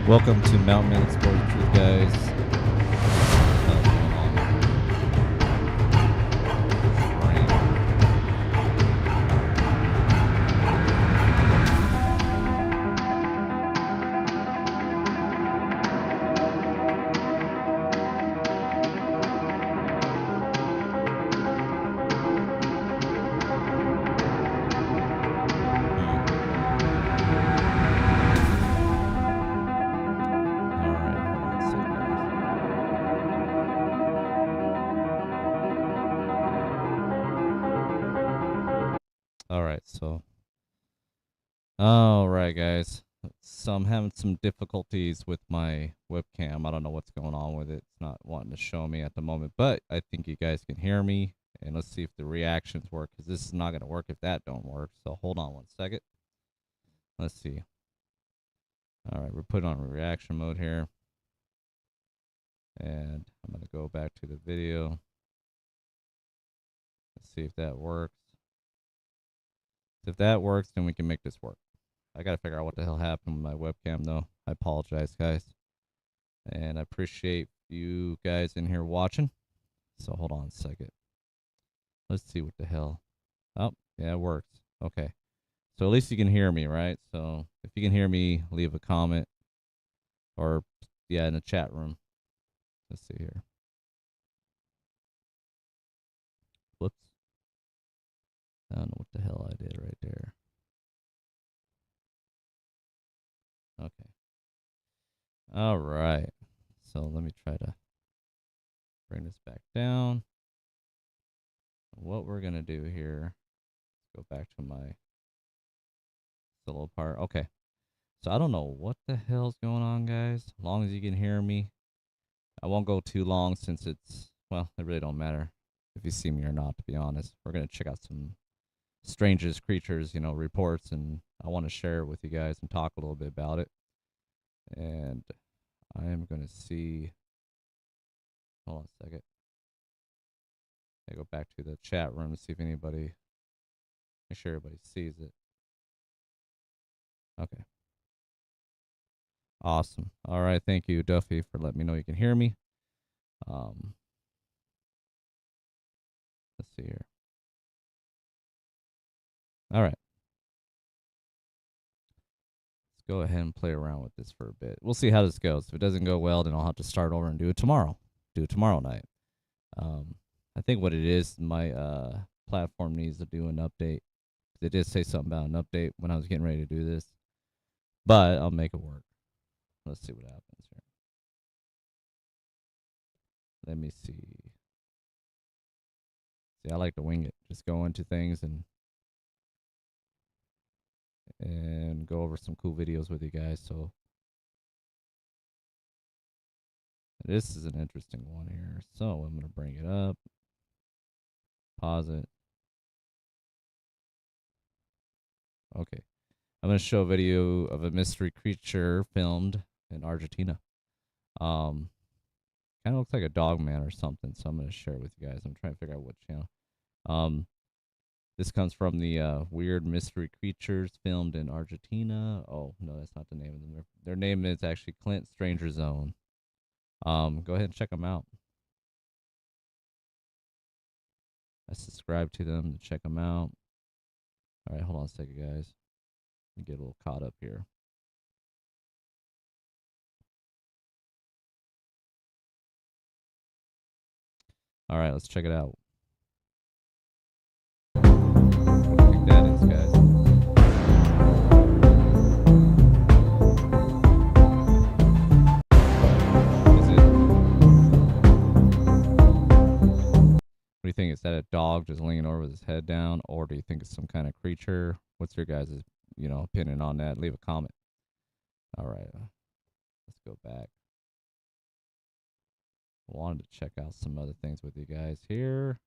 Welcome to Mountain Man Explore the Truth, guys. All right, guys. So I'm having some difficulties with my webcam. I don't know what's going on with it. It's not wanting to show me at the moment, but I think you guys can hear me. And let's see if the reactions work, because this is not going to work if that don't work. So hold on one second. Let's see. All right, we're putting on reaction mode here. And I'm going to go back to the video. Let's see if that works. If that works, then we can make this work. I got to figure out what the hell happened with my webcam, though. I apologize, guys. And I appreciate you guys in here watching. So hold on a second. Let's see what the hell. Oh, yeah, it works. Okay. So at least you can hear me, right? So if you can hear me, leave a comment. Or, yeah, in the chat room. Let's see here. Whoops. I don't know what the hell I did right there. Okay. All right. So let me try to bring this back down. What we're going to do here, go back to my solo part. Okay. So I don't know what the hell's going on, guys. As long as you can hear me. I won't go too long since it's, well, it really don't matter if you see me or not, to be honest. We're going to check out some Strangest Creatures, reports, and I want to share it with you guys and talk a little bit about it. And I am going to see, hold on a second. I go back to the chat room to see if anybody, make sure everybody sees it. Okay. Awesome. All right. Thank you, Duffy, for letting me know you can hear me. Let's see here. All right. Let's go ahead and play around with this for a bit. We'll see how this goes. If it doesn't go well, then I'll have to start over and do it tomorrow. Do it tomorrow night. I think what it is, my platform needs to do an update. They did say something about an update when I was getting ready to do this, but I'll make it work. Let's see what happens here. Let me see. See, I like to wing it. Just go into things and go over some cool videos with you guys. So this is an interesting one here. So I'm going to bring it up. Pause it. Okay. I'm going to show a video of a mystery creature filmed in Argentina. Kind of looks like a dog man or something, so I'm going to share it with you guys. I'm trying to figure out what channel. This comes from the Weird Mystery Creatures filmed in Argentina. Oh, no, that's not the name of them. Their name is actually Clint Stranger Zone. Go ahead and check them out. I subscribe to them to check them out. All right, hold on a second, guys. Let me get a little caught up here. All right, let's check it out. I think that is, guys. Is it? What do you think? Is that a dog just leaning over with his head down, or do you think it's some kind of creature? What's your guys' opinion on that? Leave a comment. All right, let's go back. Wanted to check out some other things with you guys here.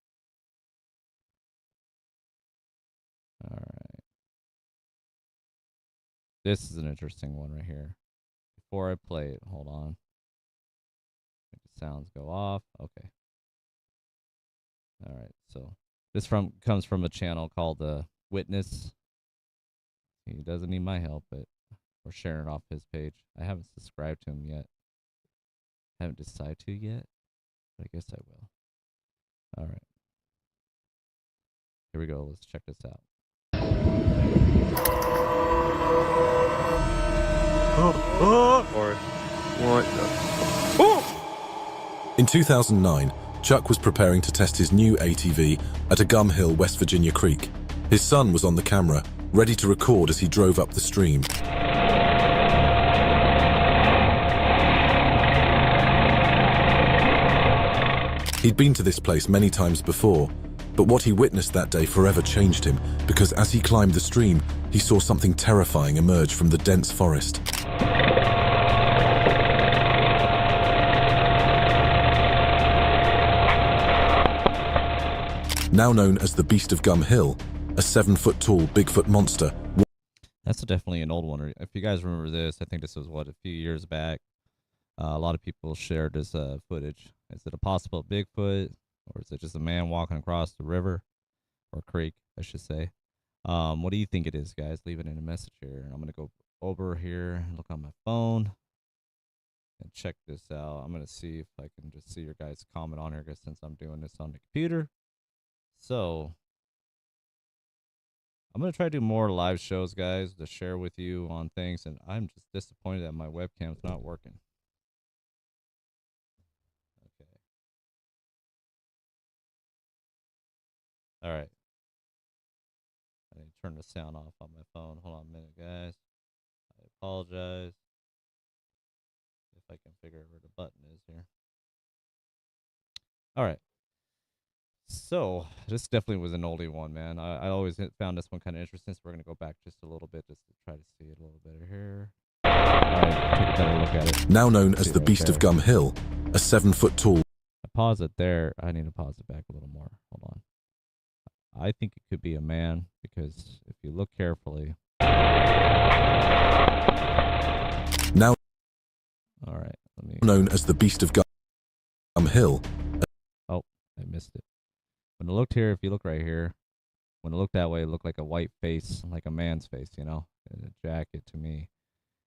All right. This is an interesting one right here. Before I play it, hold on. Make the sounds go off. Okay. All right. So this comes from a channel called Witness. He doesn't need my help, but or sharing off his page. I haven't subscribed to him yet. Haven't decided to yet, but I guess I will. All right. Here we go. Let's check this out. Or what the? In 2009, Chuck was preparing to test his new ATV at a Gum Hill, West Virginia creek. His son was on the camera, ready to record as he drove up the stream. He'd been to this place many times before, but what he witnessed that day forever changed him, because as he climbed the stream, he saw something terrifying emerge from the dense forest. Now known as the Beast of Gum Hill, a 7-foot-tall Bigfoot monster. That's definitely an old one. If you guys remember this, I think this was, a few years back. A lot of people shared this footage. Is it a possible Bigfoot, or is it just a man walking across the river, or creek, I should say? What do you think it is, guys? Leave it in a message here. And I'm going to go over here and look on my phone and check this out. I'm going to see if I can just see your guys' comment on here, because since I'm doing this on the computer. So I'm going to try to do more live shows, guys, to share with you on things. And I'm just disappointed that my webcam's not working. Okay. All right. I need to turn the sound off on my phone. Hold on a minute, guys. I apologize. If I can figure out where the button is here. All right. So this definitely was an oldie one, man. I always found this one kind of interesting, so we're going to go back just a little bit just to try to see it a little better here. All right, take a better look at it. Now known as the Beast of Gum Hill, a 7-foot-tall... I pause it there. I need to pause it back a little more. Hold on. I think it could be a man, because if you look carefully... Now all right, let me... known as the Beast of Gum Hill... Oh, I missed it. When I looked here, if you look right here, when I looked that way, it looked like a white face, like a man's face, you know? A jacket to me.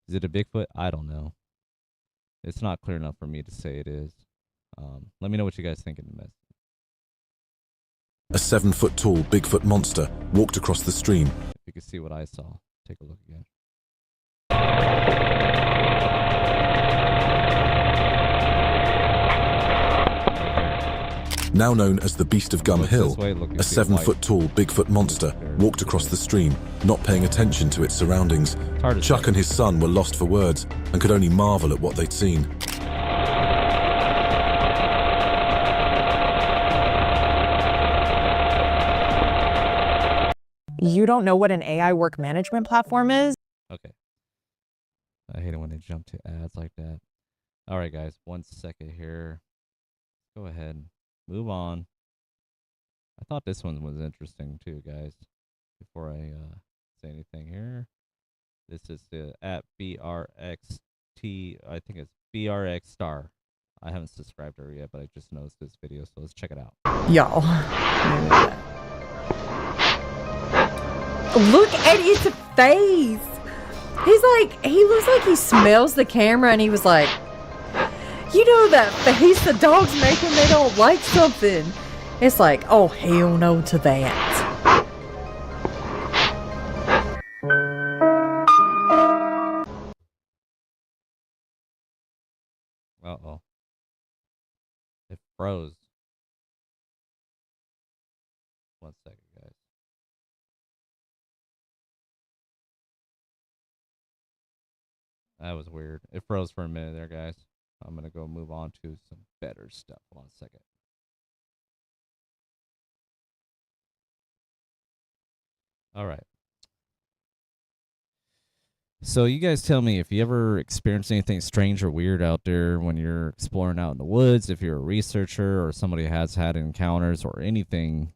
Is it a Bigfoot? I don't know. It's not clear enough for me to say it is. Let me know what you guys think in the message. A 7-foot-tall Bigfoot monster walked across the stream. If you can see what I saw, take a look again. Now known as the Beast of Gum Hill, way, a 7-foot-tall Bigfoot monster walked across the stream, not paying attention to its surroundings. Chuck and his son were lost for words and could only marvel at what they'd seen. You don't know what an AI work management platform is? Okay. I hate it when they jump to ads like that. All right, guys, 1 second here. Go ahead. Move on. I thought this one was interesting too, guys. Before I say anything here, this is the at BRXT. I think it's BRX Star. I haven't subscribed to her yet, but I just noticed this video, so let's check it out. Y'all. Look at his face. He's like, he looks like he smells the camera, and he was like, you know that face the dogs make when they don't like something. It's like, oh, hell no to that. Uh-oh. It froze. 1 second, guys. That was weird. It froze for a minute there, guys. I'm going to go move on to some better stuff. Hold on a second. All right. So you guys tell me if you ever experienced anything strange or weird out there when you're exploring out in the woods, if you're a researcher or somebody has had encounters or anything,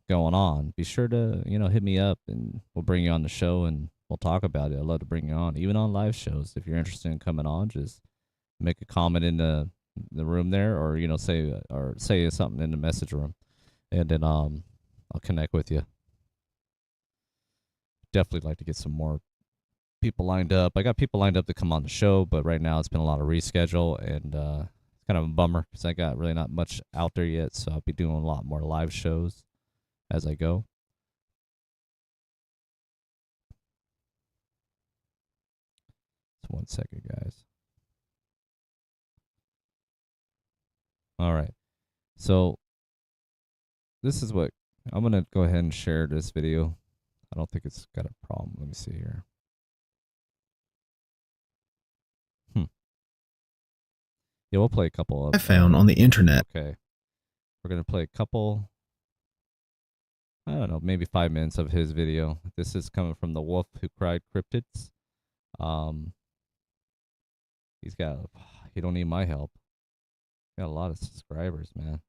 going on. Be sure to, hit me up and we'll bring you on the show and we'll talk about it. I'd love to bring you on, even on live shows. If you're interested in coming on, just make a comment in the room there, or say something in the message room, and then I'll connect with you. Definitely like to get some more people lined up. I got people lined up to come on the show, but right now it's been a lot of reschedule, and it's kind of a bummer because I got really not much out there yet. So I'll be doing a lot more live shows as I go. So 1 second, guys. All right. So this is what I'm going to go ahead and share this video. I don't think it's got a problem. Let me see here. Yeah, we'll play a couple of... I found on the internet. Okay. We're going to play a couple... I don't know, maybe 5 minutes of his video. This is coming from the Wolf Who Cried Cryptids. He's got... He don't need my help. Got a lot of subscribers, man.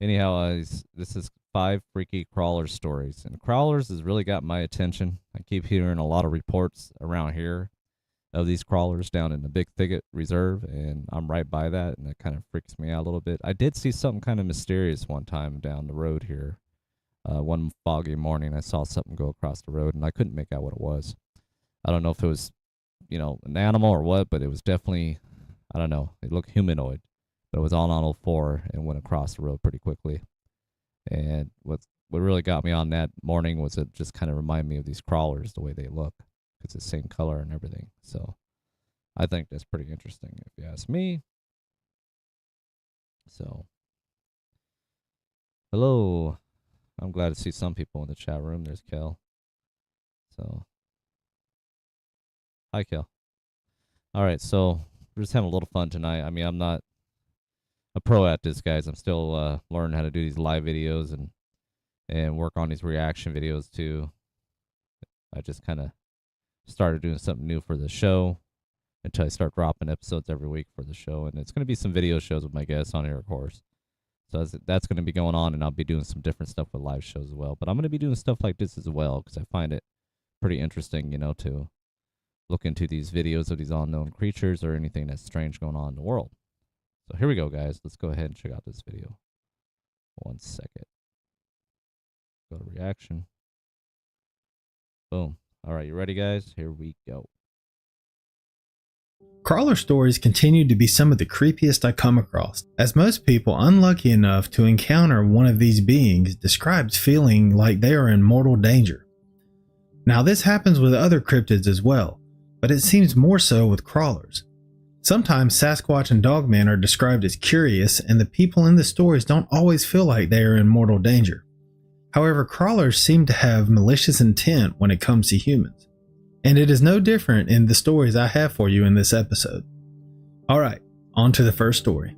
Anyhow, this is 5 freaky crawler stories. And crawlers has really got my attention. I keep hearing a lot of reports around here of these crawlers down in the Big Thicket Reserve, and I'm right by that, and it kind of freaks me out a little bit. I did see something kind of mysterious one time down the road here. One foggy morning, I saw something go across the road, and I couldn't make out what it was. I don't know if it was, an animal or what, but it was definitely, I don't know, it looked humanoid. But it was on 04 and went across the road pretty quickly. And what really got me on that morning was it just kind of reminded me of these crawlers, the way they look. It's the same color and everything. So I think that's pretty interesting if you ask me. So hello. I'm glad to see some people in the chat room. There's Kel. So hi, Kel. All right, so we're just having a little fun tonight. I mean, I'm not a pro at this, guys. I'm still learning how to do these live videos and work on these reaction videos too. I just kind of started doing something new for the show until I start dropping episodes every week for the show, and it's going to be some video shows with my guests on here, of course. So that's going to be going on, and I'll be doing some different stuff with live shows as well. But I'm going to be doing stuff like this as well because I find it pretty interesting, to look into these videos of these unknown creatures or anything that's strange going on in the world. So here we go, guys. Let's go ahead and check out this video. 1 second. Go to reaction. Boom. All right, you ready, guys? Here we go. Crawler stories continue to be some of the creepiest I come across, as most people unlucky enough to encounter one of these beings describes feeling like they are in mortal danger. Now this happens with other cryptids as well, but it seems more so with crawlers. Sometimes Sasquatch and Dogman are described as curious, and the people in the stories don't always feel like they are in mortal danger. However, crawlers seem to have malicious intent when it comes to humans. And it is no different in the stories I have for you in this episode. Alright, on to the first story.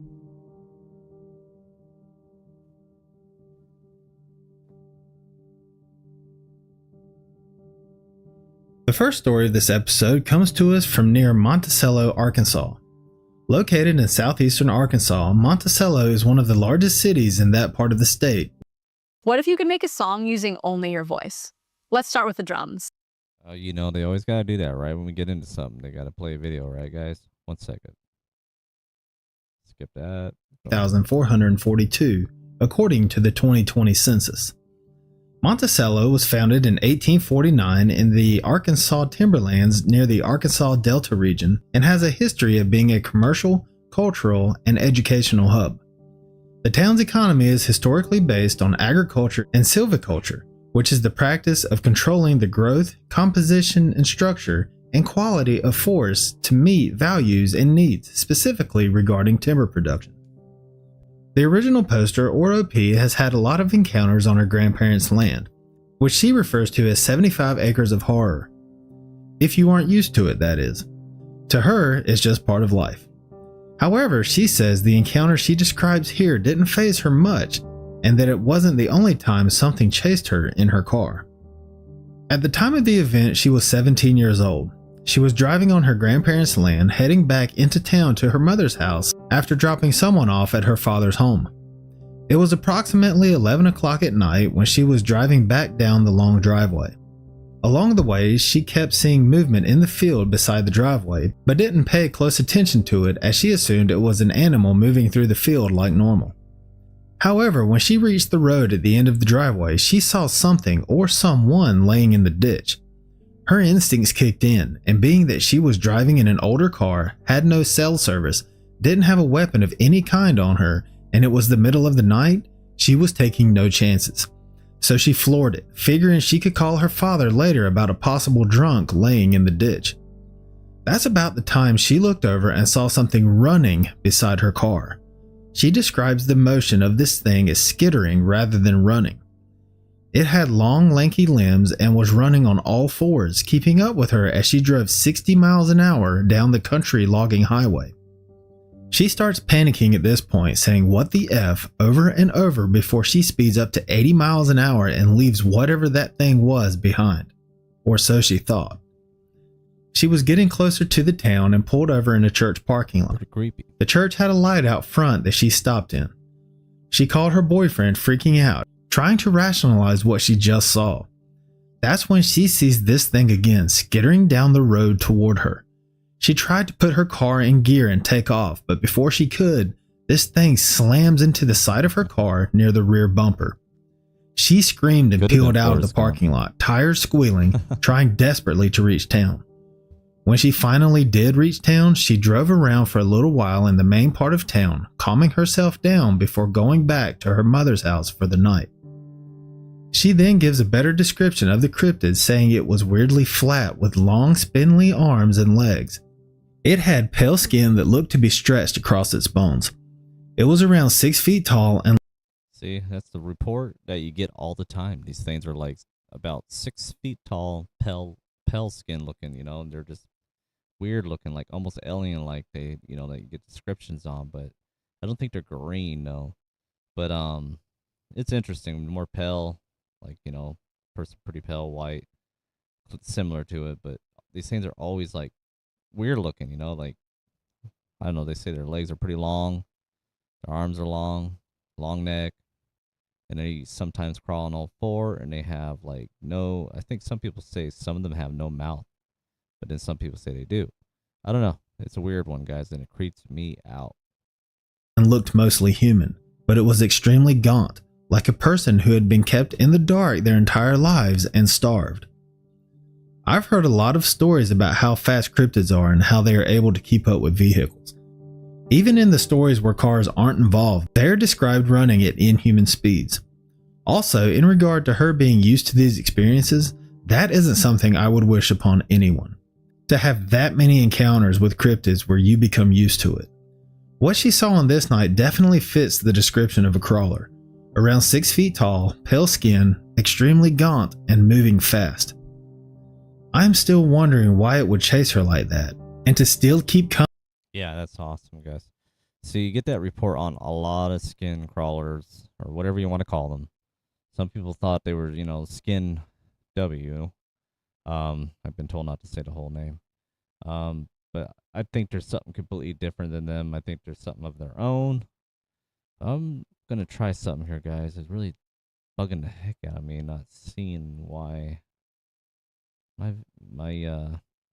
The first story of this episode comes to us from near Monticello, Arkansas. Located in southeastern Arkansas, Monticello is one of the largest cities in that part of the state. What if you could make a song using only your voice? Let's start with the drums. They always got to do that, right? When we get into something, they got to play a video, right, guys? 1 second. Skip that. 1,442, according to the 2020 census. Monticello was founded in 1849 in the Arkansas timberlands near the Arkansas Delta region and has a history of being a commercial, cultural, and educational hub. The town's economy is historically based on agriculture and silviculture, which is the practice of controlling the growth, composition, and structure and quality of forests to meet values and needs, specifically regarding timber production. The original poster, or OP, has had a lot of encounters on her grandparents' land, which she refers to as 75 acres of horror. If you aren't used to it, that is. To her, it's just part of life. However, she says the encounter she describes here didn't faze her much, and that it wasn't the only time something chased her in her car. At the time of the event, she was 17 years old. She was driving on her grandparents' land, heading back into town to her mother's house after dropping someone off at her father's home. It was approximately 11 o'clock at night when she was driving back down the long driveway. Along the way, she kept seeing movement in the field beside the driveway, but didn't pay close attention to it as she assumed it was an animal moving through the field like normal. However, when she reached the road at the end of the driveway, she saw something or someone laying in the ditch. Her instincts kicked in, and being that she was driving in an older car, had no cell service, didn't have a weapon of any kind on her, and it was the middle of the night, she was taking no chances. So she floored it, figuring she could call her father later about a possible drunk laying in the ditch. That's about the time she looked over and saw something running beside her car. She describes the motion of this thing as skittering rather than running. It had long, lanky limbs and was running on all fours, keeping up with her as she drove 60 miles an hour down the country logging highway. She starts panicking at this point, saying "what the F" over and over before she speeds up to 80 miles an hour and leaves whatever that thing was behind. Or so she thought. She was getting closer to the town and pulled over in a church parking lot. Pretty creepy. The church had a light out front that she stopped in. She called her boyfriend, freaking out, trying to rationalize what she just saw. That's when she sees this thing again, skittering down the road toward her. She tried to put her car in gear and take off, but before she could, this thing slams into the side of her car near the rear bumper. She screamed and peeled out of the parking lot, tires squealing, trying desperately to reach town. When she finally did reach town, she drove around for a little while in the main part of town, calming herself down before going back to her mother's house for the night. She then gives a better description of the cryptid, saying it was weirdly flat with long spindly arms and legs. It had pale skin that looked to be stretched across its bones. It was around 6 feet tall and... See, that's the report that you get all the time. These things are like about 6 feet tall, pale skin looking, and they're just weird looking, like almost alien like that you get descriptions on, but I don't think they're green, no. But it's interesting, more pale, like, person pretty pale white, similar to it, but these things are always like weird looking, like, I don't know, they say their legs are pretty long, their arms are long neck, and they sometimes crawl on all four, and they have like no, I think some people say some of them have no mouth, but then some people say they do. I don't know. It's a weird one, guys, and it creeps me out. And looked mostly human, but it was extremely gaunt, like a person who had been kept in the dark their entire lives and starved. I've heard a lot of stories about how fast cryptids are and how they are able to keep up with vehicles. Even in the stories where cars aren't involved, they are described running at inhuman speeds. Also, in regard to her being used to these experiences, that isn't something I would wish upon anyone. To have that many encounters with cryptids where you become used to it. What she saw on this night definitely fits the description of a crawler. Around 6 feet tall, pale skin, extremely gaunt, and moving fast. I'm still wondering why it would chase her like that, and to still keep coming. Yeah, that's awesome, guys. So you get that report on a lot of skin crawlers, or whatever you want to call them. Some people thought they were, skin W. I've been told not to say the whole name. But I think there's something completely different than them. I think there's something of their own. I'm gonna try something here, guys. It's really bugging the heck out of me, not seeing why my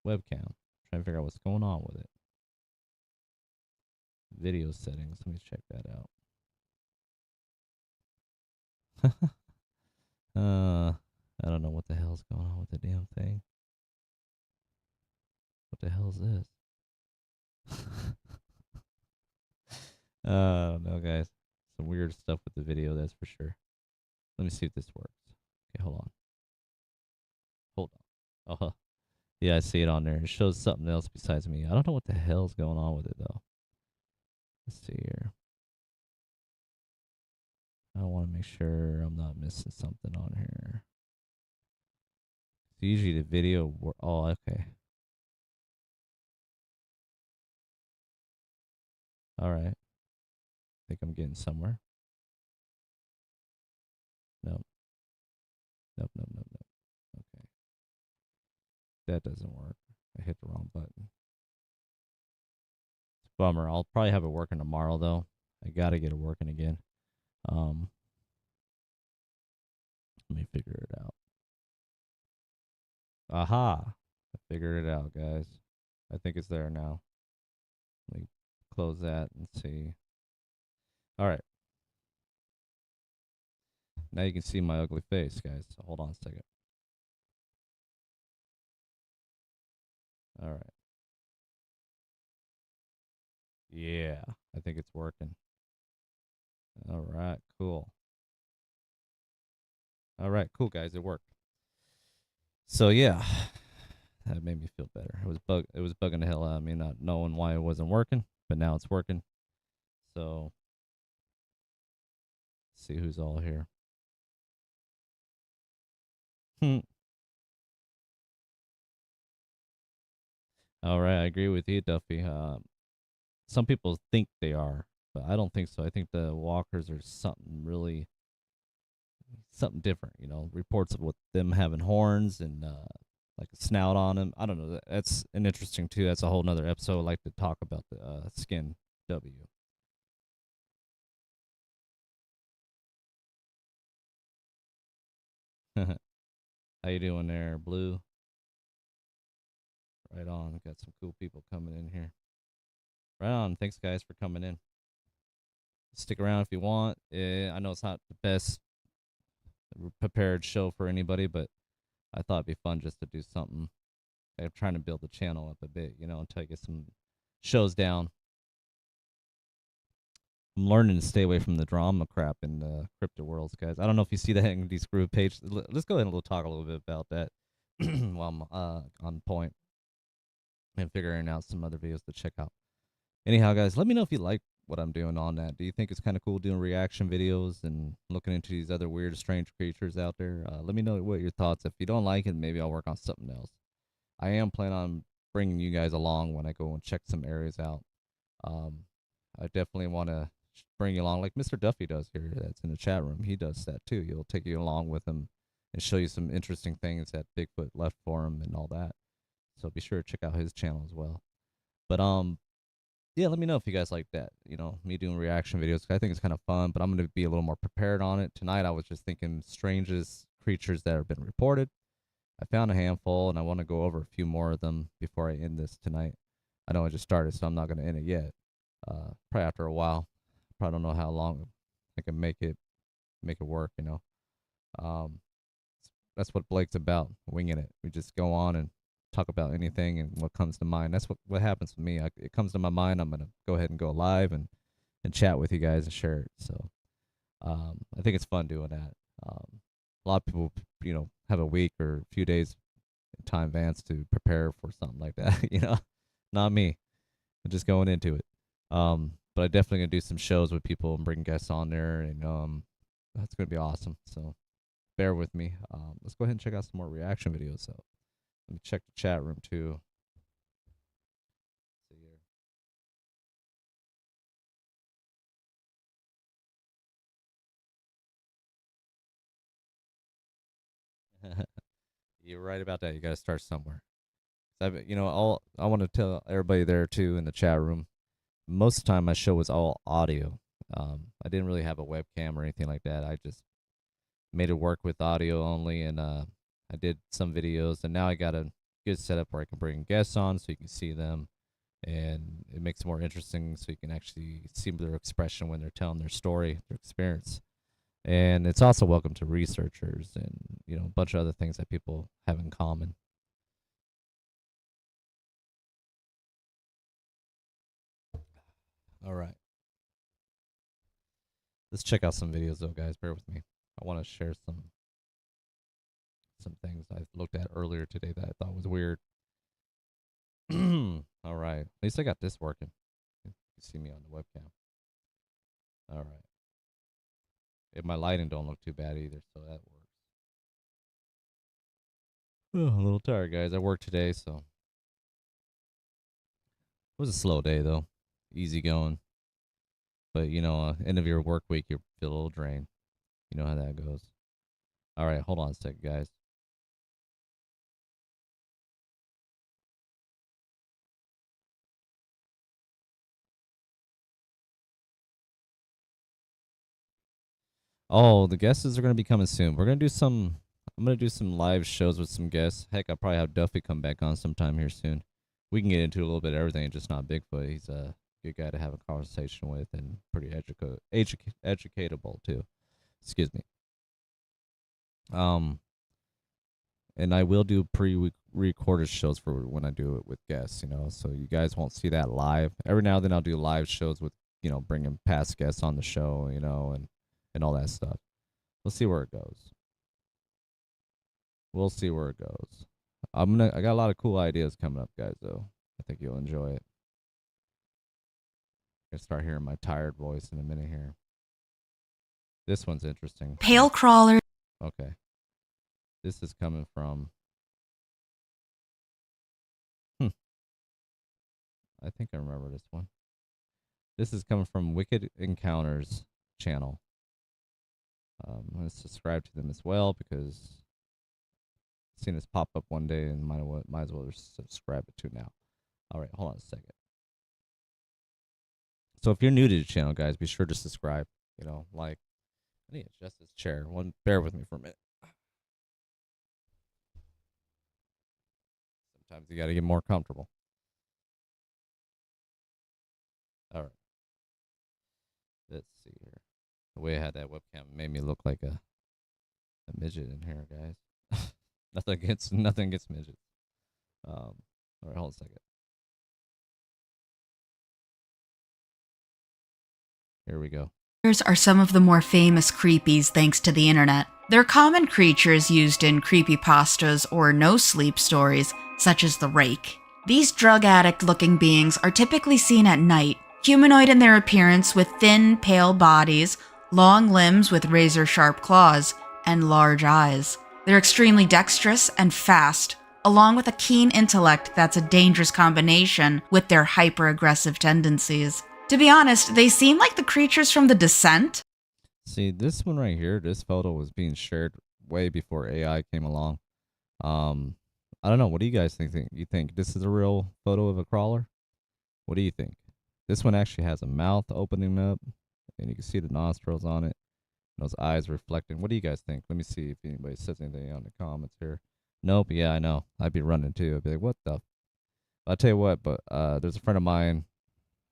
webcam. Trying to figure out what's going on with it. Video settings. Let me check that out. I don't know what the hell's going on with the damn thing. What the hell is this? No, guys. Some weird stuff with the video, that's for sure. Let me see if this works. Okay, hold on. Oh, yeah, I see it on there. It shows something else besides me. I don't know what the hell's going on with it, though. Let's see here. I want to make sure I'm not missing something on here. Usually the video... Oh, okay. Alright. I think I'm getting somewhere. Nope. Nope. Okay. That doesn't work. I hit the wrong button. It's a bummer. I'll probably have it working tomorrow, though. I gotta get it working again. Let me figure it out. Aha! I figured it out, guys. I think it's there now. Let me close that and see. Alright. Now you can see my ugly face, guys. So hold on a second. All right. Yeah, I think it's working. All right, cool. All right, cool, guys. It worked. So yeah, that made me feel better. It was bugging the hell out of me, not knowing why it wasn't working, but now it's working. So let's see who's all here. All right, I agree with you, Duffy. Some people think they are, but I don't think so. I think the walkers are something different. You know, reports of with them having horns and like a snout on them. I don't know. That's an interesting too. That's a whole nother episode. I'd like to talk about the skin W. How you doing there, Blue? Right on. Got some cool people coming in here. Right on. Thanks, guys, for coming in. Stick around if you want. I know it's not the best prepared show for anybody, but I thought it'd be fun just to do something. I'm trying to build the channel up a bit, you know, until I get some shows down. I'm learning to stay away from the drama crap in the crypto worlds, guys. I don't know if you see that in these group pages. Let's go ahead and we'll talk a little bit about that while I'm on point and figuring out some other videos to check out. Anyhow, guys, let me know if you like what I'm doing on that. Do you think it's kind of cool doing reaction videos and looking into these other weird, strange creatures out there? Let me know what your thoughts. If you don't like it, maybe I'll work on something else. I am planning on bringing you guys along when I go and check some areas out. I definitely want to bring you along like Mr. Duffy does here. That's in the chat room. He does that too. He'll take you along with him and show you some interesting things that Bigfoot left for him and all that. So be sure to check out his channel as well. But yeah, let me know if you guys like that. You know, me doing reaction videos. I think it's kind of fun, but I'm going to be a little more prepared on it. Tonight, I was just thinking strangest creatures that have been reported. I found a handful, and I want to go over a few more of them before I end this tonight. I know I just started, so I'm not going to end it yet. Probably after a while. Probably don't know how long I can make it work. You know, um, that's what Blake's about, winging it. We just go on and talk about anything and what comes to mind. That's what happens with me. It comes to my mind. I'm gonna go ahead and go live and chat with you guys and share it. So I think it's fun doing that. A lot of people, you know, have a week or a few days in time advance to prepare for something like that. You know, not me. I'm just going into it. But I definitely gonna do some shows with people and bring guests on there, and that's gonna be awesome. So bear with me. Let's go ahead and check out some more reaction videos. So let me check the chat room too. See here. You're right about that. You got to start somewhere. You know, I want to tell everybody there too in the chat room. Most of the time, my show was all audio. I didn't really have a webcam or anything like that. I just made it work with audio only, and I did some videos, and now I got a good setup where I can bring guests on so you can see them, and it makes it more interesting so you can actually see their expression when they're telling their story, their experience. And it's also welcome to researchers and, you know, a bunch of other things that people have in common. All right. Let's check out some videos though, guys. Bear with me. I want to share some things I looked at earlier today that I thought was weird. All right. At least I got this working. You can see me on the webcam. All right. My lighting don't look too bad either, so that works. Oh, a little tired, guys. I worked today, so it was a slow day though. Easy going. But you know, end of your work week, you feel a little drained. You know how that goes. All right, hold on a second, guys. Oh, the guests are going to be coming soon. We're going to do some. I'm going to do some live shows with some guests. Heck, I'll probably have Duffy come back on sometime here soon. We can get into a little bit of everything, just not Bigfoot. He's a good guy to have a conversation with and pretty educatable too. Excuse me. Um, And I will do pre-recorded shows for when I do it with guests, you know, so you guys won't see that live. Every now and then I'll do live shows with, you know, bringing past guests on the show, you know, and all that stuff. We'll see where it goes. We'll see where it goes. I got a lot of cool ideas coming up, guys, though. I think you'll enjoy it. I'm gonna start hearing my tired voice in a minute here. This one's interesting. Pale crawler. Okay. This is coming from I think I remember this one. This is coming from Wicked Encounters channel. I'm going to subscribe to them as well because I've seen this pop up one day and might as well subscribe it to now. All right, hold on a second. So if you're new to the channel, guys, be sure to subscribe. You know, like, I need to adjust this chair. Bear with me for a minute. Sometimes you got to get more comfortable. All right. Let's see here. The way I had that webcam made me look like a midget in here, guys. nothing against midgets. All right, hold on a second. Here we go. Are some of the more famous creepies thanks to the internet. They're common creatures used in creepypastas or no-sleep stories, such as the Rake. These drug addict-looking beings are typically seen at night, humanoid in their appearance with thin, pale bodies, long limbs with razor-sharp claws, and large eyes. They're extremely dexterous and fast, along with a keen intellect that's a dangerous combination with their hyper-aggressive tendencies. To be honest, they seem like the creatures from The Descent. See, this one right here, this photo was being shared way before AI came along. I don't know. What do you guys think? You think this is a real photo of a crawler? What do you think? This one actually has a mouth opening up, and you can see the nostrils on it, and those eyes reflecting. What do you guys think? Let me see if anybody says anything on the comments here. Nope. Yeah, I know. I'd be running too. I'd be like, what the? I'll tell you what, but there's a friend of mine.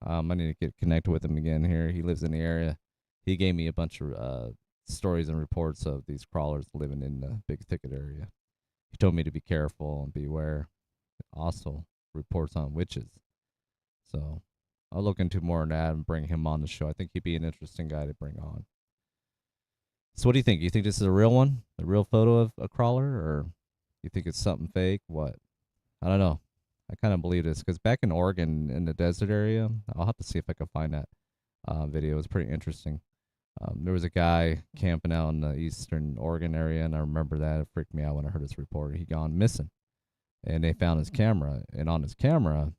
I need to get connected with him again here. He lives in the area. He gave me a bunch of stories and reports of these crawlers living in the Big Thicket area. He told me to be careful and beware. Also, reports on witches. So I'll look into more of that and bring him on the show. I think he'd be an interesting guy to bring on. So what do you think? You think this is a real one? A real photo of a crawler? Or you think it's something fake? What? I don't know. I kind of believe this because back in Oregon in the desert area, I'll have to see if I can find that video. It was pretty interesting. There was a guy camping out in the eastern Oregon area, and I remember that. It freaked me out when I heard his report. He'd gone missing, and they found his camera. And on his camera,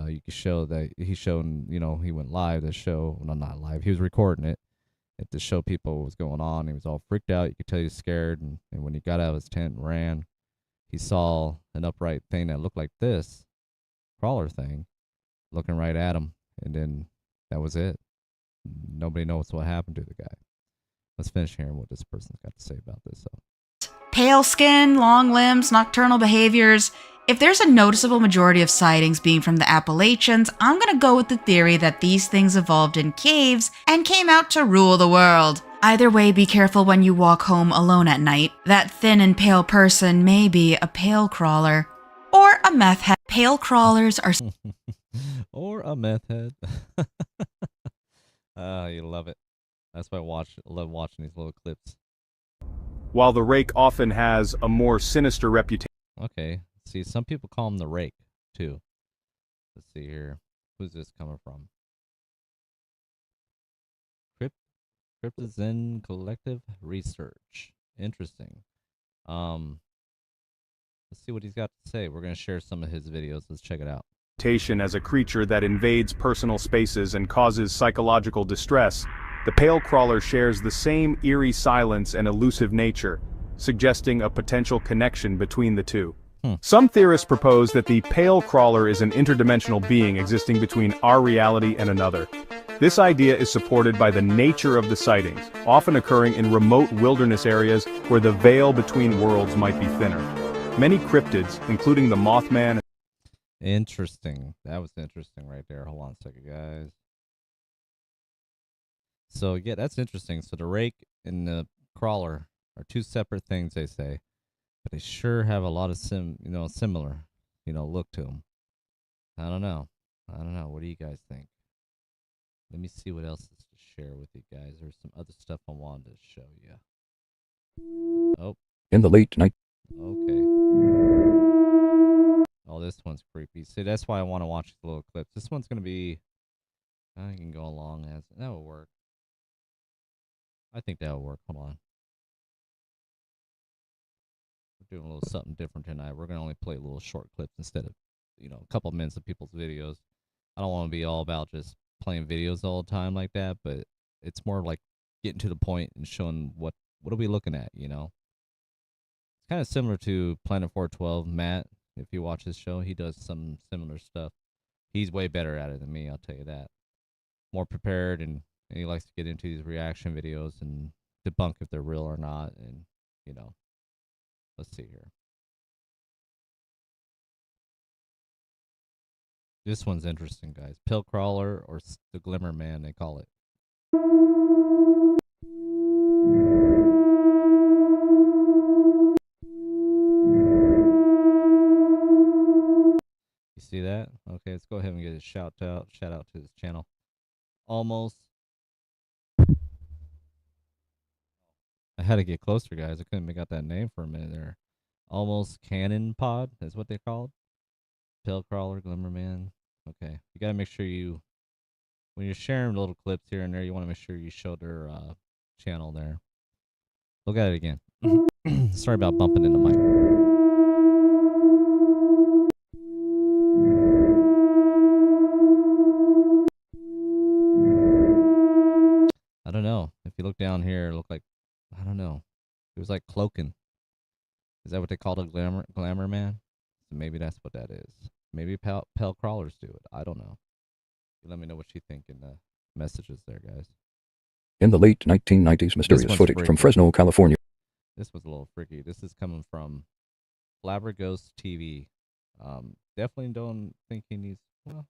you could show that he showed, you know, he went live to show, well, not live, he was recording it to show people what was going on. He was all freaked out. You could tell he was scared. And when he got out of his tent and ran, he saw an upright thing that looked like this crawler thing looking right at him. And then that was it. Nobody knows what happened to the guy. Let's finish hearing what this person's got to say about this. So, Pale skin, long limbs, nocturnal behaviors. If there's a noticeable majority of sightings being from the Appalachians, I'm gonna go with the theory that these things evolved in caves and came out to rule the world. Either way, be careful when you walk home alone at night. That thin and pale person may be a pale crawler or a meth head. Pale crawlers are or a meth head. You love it. That's why I love watching these little clips. While the Rake often has a more sinister reputation. Okay. See, some people call him the Rake, too. Let's see here. Who's this coming from? Cryptozen Collective Research. Interesting. Let's see what he's got to say. We're going to share some of his videos. Let's check it out. As a creature that invades personal spaces and causes psychological distress, the pale crawler shares the same eerie silence and elusive nature, suggesting a potential connection between the two. Some theorists propose that the pale crawler is an interdimensional being existing between our reality and another. This idea is supported by the nature of the sightings, often occurring in remote wilderness areas where the veil between worlds might be thinner. Many cryptids, including the Mothman. Interesting. That was interesting right there. Hold on a second, guys. So, yeah, that's interesting. So the Rake and the crawler are two separate things, they say. but they sure have a lot of similar, look to them. I don't know. What do you guys think? Let me see what else is to share with you guys. There's some other stuff I wanted to show you. Oh. In the late night. Okay. Oh, this one's creepy. See, that's why I want to watch the little clips. This one's going to be... I can go along as... That will work. I think that will work. Hold on. We're doing a little something different tonight. We're going to only play little short clips instead of, a couple minutes of people's videos. I don't want to be all about just playing videos all the time like that, but it's more like getting to the point and showing what are we looking at, It's kind of similar to Planet 412. Matt, if you watch his show, he does some similar stuff. He's way better at it than me, I'll tell you that. More prepared, and he likes to get into these reaction videos and debunk if they're real or not, and, let's see here. This one's interesting, guys. Pill crawler, or the glimmer man, they call it. You see that? Okay, let's go ahead and get a shout out to his channel. Almost. I had to get closer, guys. I couldn't make out that name for a minute there. Almost Cannon Pod is what they called. Pill crawler, glimmer man. Okay, you gotta make sure when you're sharing little clips here and there, you want to make sure you show their channel there. Look at it again. Sorry about bumping into mic. I don't know. If you look down here, it looked like, I don't know. It was like cloaking. Is that what they called a glamour man? So maybe that's what that is. Maybe pale crawlers do it. I don't know. Let me know what you think in the messages there, guys. In the late 1990s, mysterious footage from Fresno, California. This was a little freaky. This is coming from Flabberghost TV. Definitely don't think he needs... Well,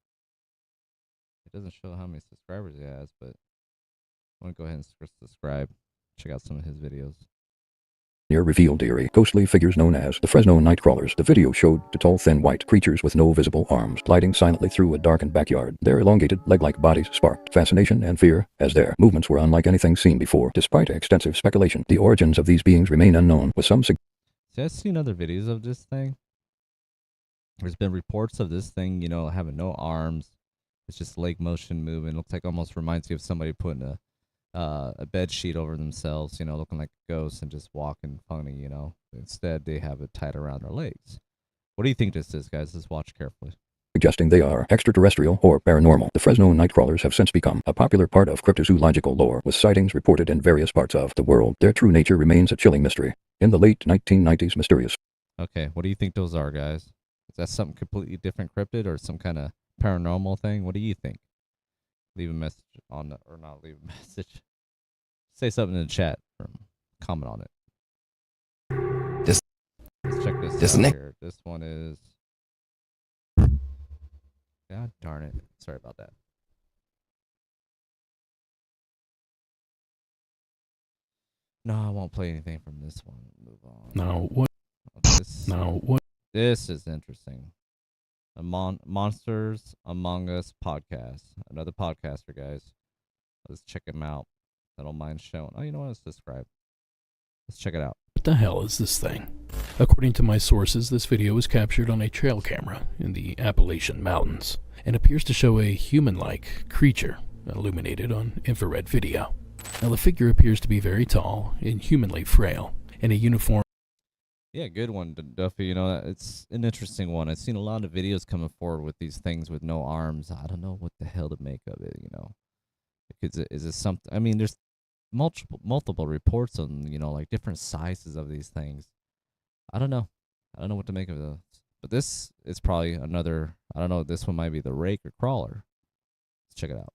it doesn't show how many subscribers he has, but I'm going to go ahead and subscribe. Check out some of his videos. Revealed eerie, ghostly figures known as the Fresno Nightcrawlers. The video showed the tall, thin, white creatures with no visible arms, gliding silently through a darkened backyard. Their elongated, leg-like bodies sparked fascination and fear, as their movements were unlike anything seen before. Despite extensive speculation, the origins of these beings remain unknown, with some... See, I've seen other videos of this thing. There's been reports of this thing, having no arms. It's just leg motion moving. Looks like almost reminds you of somebody putting a bed sheet over themselves, looking like a ghost and just walking funny, Instead, they have it tied around their legs. What do you think this is, guys? Let's watch carefully. Suggesting they are extraterrestrial or paranormal. The Fresno Nightcrawlers have since become a popular part of cryptozoological lore, with sightings reported in various parts of the world. Their true nature remains a chilling mystery. In the late 1990s, mysterious. Okay, what do you think those are, guys? Is that something completely different cryptid or some kind of paranormal thing? What do you think? Leave a message on the, or not leave a message. Say something in the chat or comment on it. Let's check this out here. This one is... God darn it. Sorry about that. No, I won't play anything from this one. Move on. Now what? This is interesting. A Monsters Among Us podcast. Another podcaster, guys. Let's check him out. I don't mind showing. Oh, you know what? Let's subscribe. Let's check it out. What the hell is this thing? According to my sources, this video was captured on a trail camera in the Appalachian Mountains and appears to show a human-like creature illuminated on infrared video. Now, the figure appears to be very tall, inhumanly frail, and a uniform... Yeah, good one, Duffy. It's an interesting one. I've seen a lot of videos coming forward with these things with no arms. I don't know what the hell to make of it, Because is it something... I mean, there's multiple reports on, like different sizes of these things. I don't know what to make of those. But this is probably another... I don't know, this one might be the rake or crawler. Let's check it out.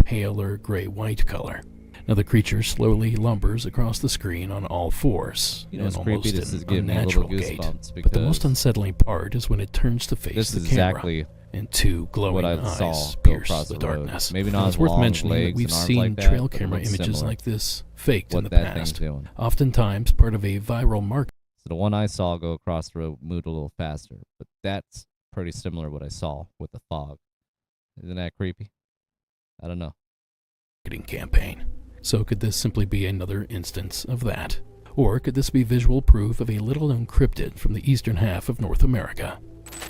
Paler gray-white color. Now the creature slowly lumbers across the screen on all fours, it's in creepy. almost This is an giving me a unnatural little gait. goosebumps But the most because unsettling part is when it turns to face this the is camera, exactly and two glowing what I eyes saw go pierce across the the road. darkness. Maybe Now, not it's as worth long mentioning that legs we've and arms seen like that, trail but it camera looks images similar. like this faked in What the that thing's past, doing. oftentimes part of a viral marketing. So the one I saw go across the road moved a little faster, but that's pretty similar to what I saw with the fog. Isn't that creepy? I don't know. Marketing campaign. So could this simply be another instance of that? Or could this be visual proof of a little-known cryptid from the eastern half of North America?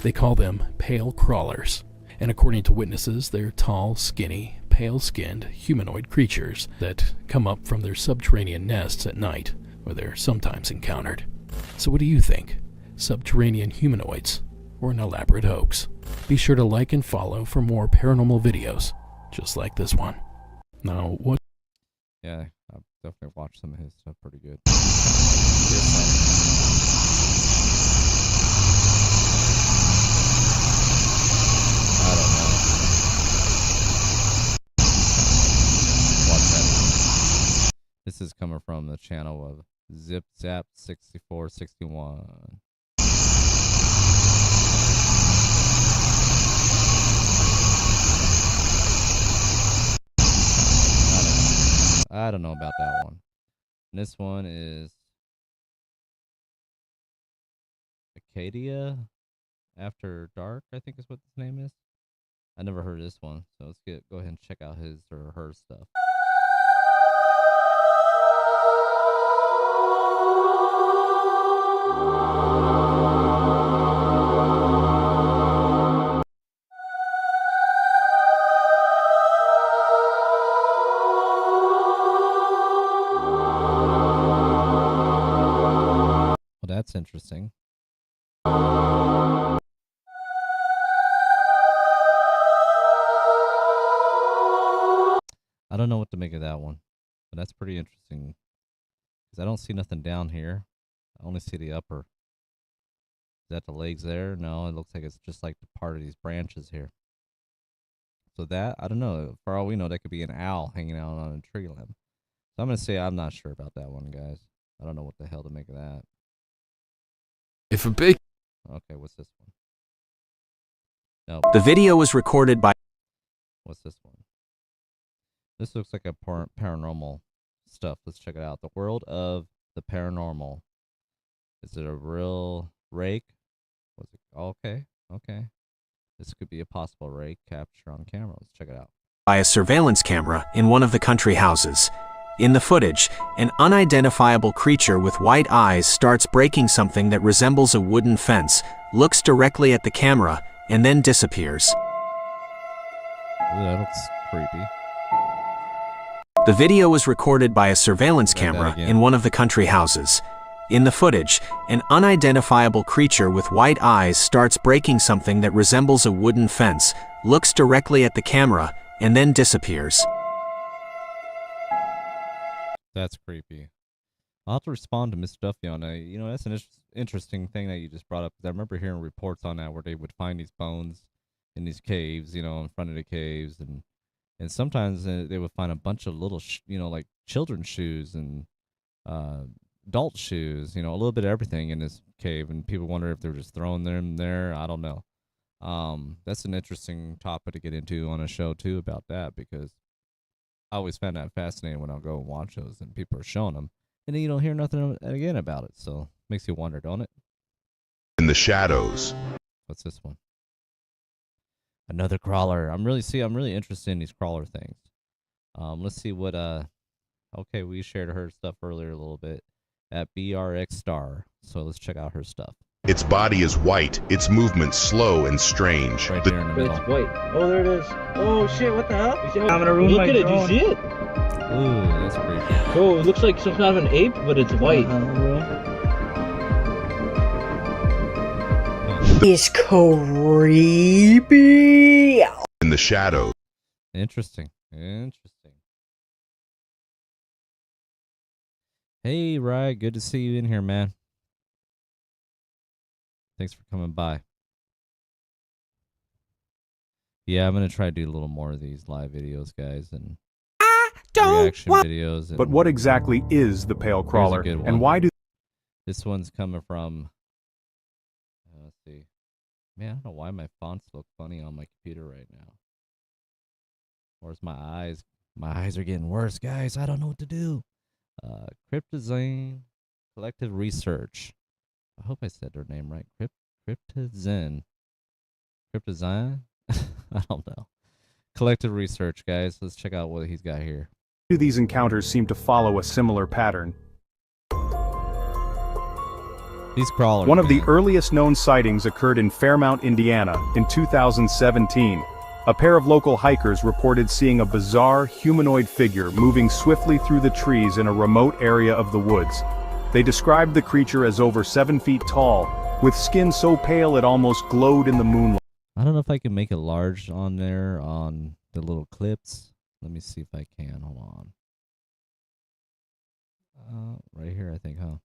They call them pale crawlers, and according to witnesses, they're tall, skinny, pale-skinned humanoid creatures that come up from their subterranean nests at night, where they're sometimes encountered. So what do you think? Subterranean humanoids, or an elaborate hoax? Be sure to like and follow for more paranormal videos, just like this one. Now, what? Yeah, I've definitely watched some of his stuff pretty good. I don't know. Watch that again. This is coming from the channel of Zip Zap 6461. I don't know about that one. And this one is Acadia After Dark, I think is what this name is. I never heard of this one, so let's go ahead and check out his or her stuff. Well, that's interesting. I don't know what to make of that one, but that's pretty interesting. Because I don't see nothing down here. I only see the upper. Is that the legs there? No, it looks like it's just like the part of these branches here. So that, I don't know. For all we know, that could be an owl hanging out on a tree limb. So I'm going to say I'm not sure about that one, guys. I don't know what the hell to make of that. If a big... Okay, what's this one? Nope. The video was recorded by... What's this one? This looks like a paranormal stuff. Let's check it out. The World of the Paranormal. Is it a real rake? Was it? Okay, okay. This could be a possible rake capture on camera. Let's check it out. By a surveillance camera in one of the country houses. In the footage, an unidentifiable creature with white eyes starts breaking something that resembles a wooden fence, looks directly at the camera, and then disappears. Ooh, that looks creepy. The video was recorded by a surveillance camera in one of the country houses. In the footage, an unidentifiable creature with white eyes starts breaking something that resembles a wooden fence, looks directly at the camera, and then disappears. That's creepy. I'll have to respond to Miss Duffy on that. You know, that's an interesting thing that you just brought up. I remember hearing reports on that where they would find these bones in these caves, you know, in front of the caves, and sometimes they would find a bunch of little, like children's shoes and adult shoes, you know, a little bit of everything in this cave, and people wonder if they were just throwing them there. I don't know. That's an interesting topic to get into on a show too about that, because I always found that fascinating when I'll go and watch those and people are showing them, and then you don't hear nothing again about it. So makes you wonder, don't it? In the shadows. What's this one? Another crawler. I'm really interested in these crawler things. Let's see what okay, we shared her stuff earlier a little bit at BRX Star. So let's check out her stuff. Its body is white, its movement slow and strange. Right there in the middle. It's white. Oh, there it is. Oh shit! What the hell? I'm gonna ruin Look my at it. drone. Do you see it? Ooh, that's creepy. Oh, it looks like some kind of an ape, but it's white. It's creepy. In the shadows. Interesting. Interesting. Hey, Rye, good to see you in here, man. Thanks for coming by. Yeah, I'm gonna try to do a little more of these live videos, guys, and reaction videos. But what exactly is the pale crawler, and why do... This one's coming from... let's see. Man, I don't know why my fonts look funny on my computer right now. Or is my eyes... My eyes are getting worse, guys. I don't know what to do. Cryptozane Collective Research. I hope I said her name right. Cryptozen. Cryptozen? I don't know. Collective research, guys. Let's check out what he's got here. These encounters seem to follow a similar pattern. These crawlers. One of the earliest known sightings occurred in Fairmount, Indiana, in 2017. A pair of local hikers reported seeing a bizarre humanoid figure moving swiftly through the trees in a remote area of the woods. They described the creature as over 7 feet tall, with skin so pale it almost glowed in the moonlight. I don't know if I can make it large on there on the little clips. Let me see if I can. Hold on. Right here, I think, huh?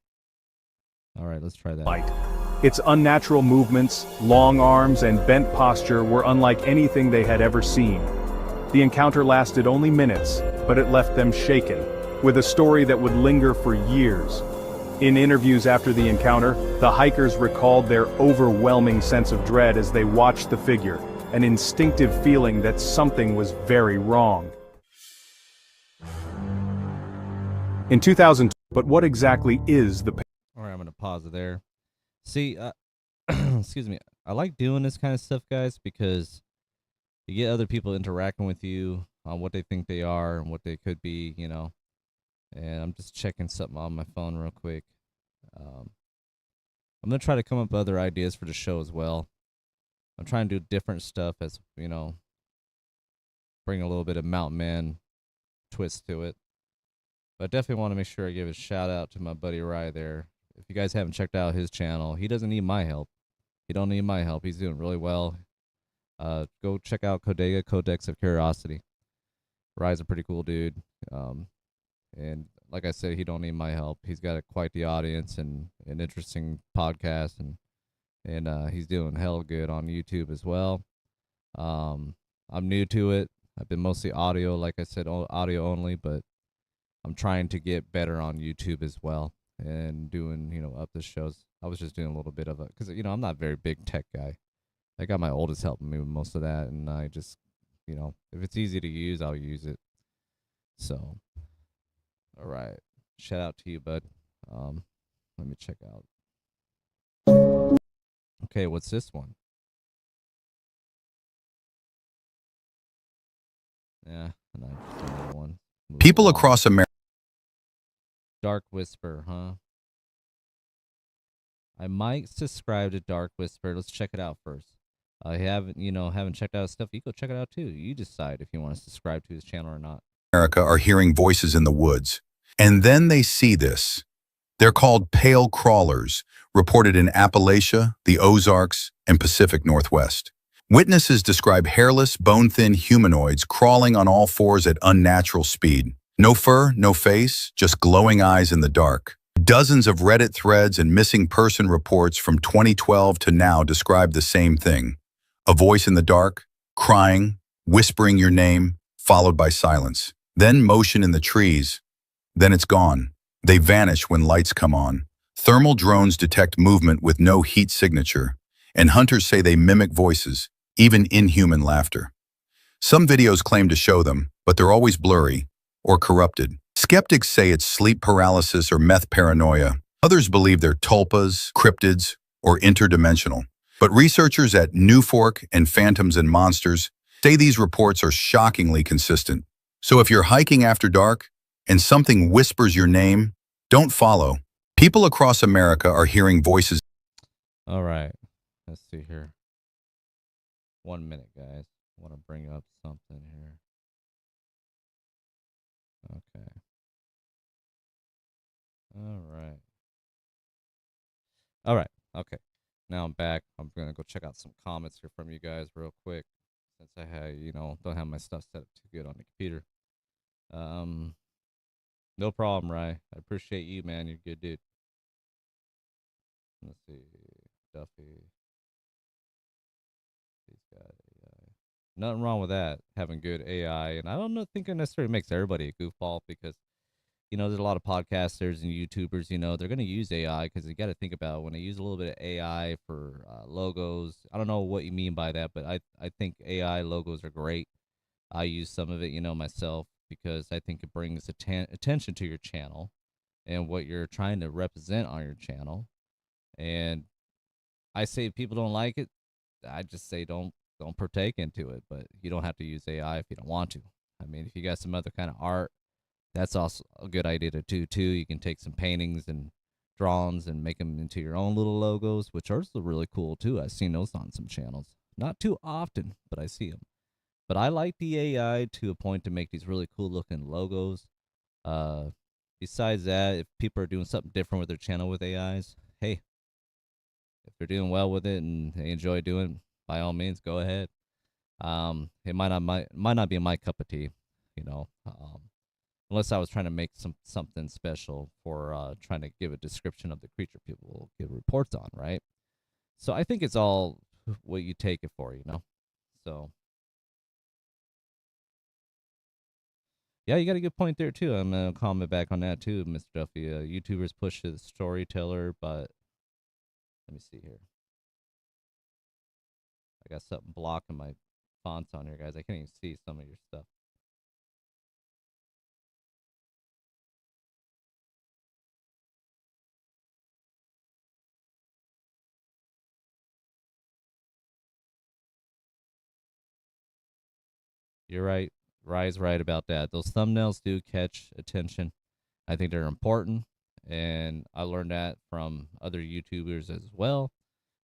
All right, let's try that. Its unnatural movements, long arms, and bent posture were unlike anything they had ever seen. The encounter lasted only minutes, but it left them shaken, with a story that would linger for years. In interviews after the encounter, the hikers recalled their overwhelming sense of dread as they watched the figure, an instinctive feeling that something was very wrong. In 2000, but what exactly is the... All right, I'm going to pause it there. See, excuse me. I like doing this kind of stuff, guys, because you get other people interacting with you on what they think they are and what they could be, you know. And I'm just checking something on my phone real quick. I'm going to try to come up with other ideas for the show as well. I'm trying to do different stuff as, you know, bring a little bit of Mountain Man twist to it. But I definitely want to make sure I give a shout out to my buddy Rye there. If you guys haven't checked out his channel, he doesn't need my help. He don't need my help. He's doing really well. Go check out Codega, Codex of Curiosity. Rye's a pretty cool dude. And like I said, he don't need my help. He's got quite the audience and an interesting podcast, and he's doing hell good on YouTube as well. I'm new to it. I've been mostly audio, like I said, audio only, but I'm trying to get better on YouTube as well and doing, you know, up the shows. I was just doing a little bit of it because, you know, I'm not a very big tech guy. I got my oldest helping me with most of that, and I just, you know, if it's easy to use, I'll use it. So, all right. Shout out to you, bud. Let me check out. Okay, what's this one? Yeah, and I just another one. People across America. Dark Whisper, huh? I might subscribe to Dark Whisper. Let's check it out first. I haven't checked out his stuff. You go check it out too. You decide if you want to subscribe to his channel or not. America are hearing voices in the woods, and then they see this. They're called pale crawlers, reported in Appalachia, the Ozarks, and Pacific Northwest. Witnesses describe hairless, bone-thin humanoids crawling on all fours at unnatural speed. No fur, no face, just glowing eyes in the dark. Dozens of Reddit threads and missing person reports from 2012 to now describe the same thing. A voice in the dark, crying, whispering your name, followed by silence. Then motion in the trees. Then it's gone. They vanish when lights come on. Thermal drones detect movement with no heat signature, and hunters say they mimic voices, even inhuman laughter. Some videos claim to show them, but they're always blurry or corrupted. Skeptics say it's sleep paralysis or meth paranoia. Others believe they're tulpas, cryptids, or interdimensional. But researchers at Newfork and Phantoms and Monsters say these reports are shockingly consistent. So if you're hiking after dark and something whispers your name, don't follow. People across America are hearing voices. All right. Let's see here. 1 minute, guys. I want to bring up something here. Okay. All right. Okay. Now I'm back. I'm going to go check out some comments here from you guys real quick since I don't have my stuff set up too good on the computer. No problem, Rye. I appreciate you, man. You're a good dude. Let's see. Duffy. He's got AI. Nothing wrong with that, having good AI. And I don't think it necessarily makes everybody a goofball because, there's a lot of podcasters and YouTubers, they're going to use AI because you got to think about when they use a little bit of AI for logos. I don't know what you mean by that, but I think AI logos are great. I use some of it, myself because I think it brings attention to your channel and what you're trying to represent on your channel. And I say if people don't like it, I just say don't partake into it. But you don't have to use AI if you don't want to. I mean, if you got some other kind of art, that's also a good idea to do too. You can take some paintings and drawings and make them into your own little logos, which are also really cool too. I've seen those on some channels. Not too often, but I see them. But I like the AI to a point to make these really cool looking logos. Uh, Besides that, if people are doing something different with their channel with AIs, hey, if they're doing well with it and they enjoy doing it, by all means, go ahead. It might not be my cup of tea, you know. Unless I was trying to make something special for trying to give a description of the creature people will give reports on, right? So I think it's all what you take it for, you know. So yeah, you got a good point there too. I'm gonna comment back on that too, Mr. Duffy. YouTubers push the storyteller, but let me see here. I got something blocking my fonts on here, guys. I can't even see some of your stuff. You're right. Rye's right about that. Those thumbnails do catch attention. I think they're important, and I learned that from other YouTubers as well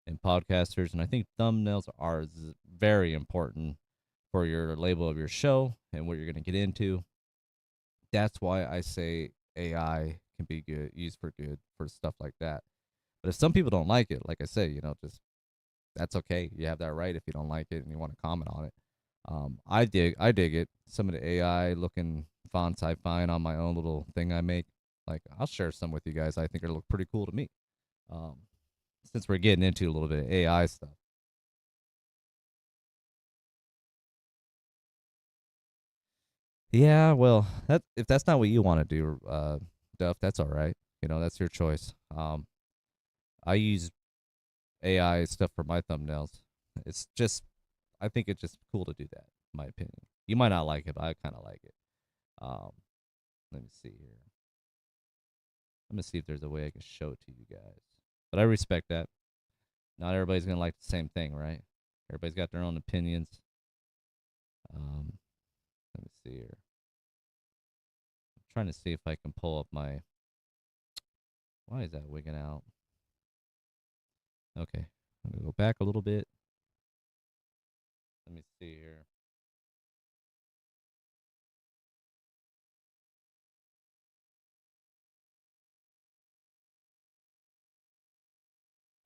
and podcasters. And I think thumbnails are very important for your label of your show and what you're going to get into. That's why I say AI can be good, used for good for stuff like that. But if some people don't like it, like I say, just that's okay. You have that right if you don't like it and you want to comment on it. I dig it. Some of the AI looking fonts I find on my own little thing I make, like I'll share some with you guys. I think it'll look pretty cool to me. Um, since we're getting into a little bit of AI stuff. Yeah, well, that if that's not what you want to do, Duff, that's all right. That's your choice. I use AI stuff for my thumbnails. It's just, I think it's just cool to do that. In my opinion, you might not like it, but I kind of like it. Um, Let me see here. I'm gonna see if there's a way I can show it to you guys. But I respect that. Not everybody's gonna like the same thing, right? Everybody's got their own opinions. Um, Let me see here. I'm trying to see if I can pull up my. Why is that wigging out? Okay, I'm gonna go back a little bit. Let me see here.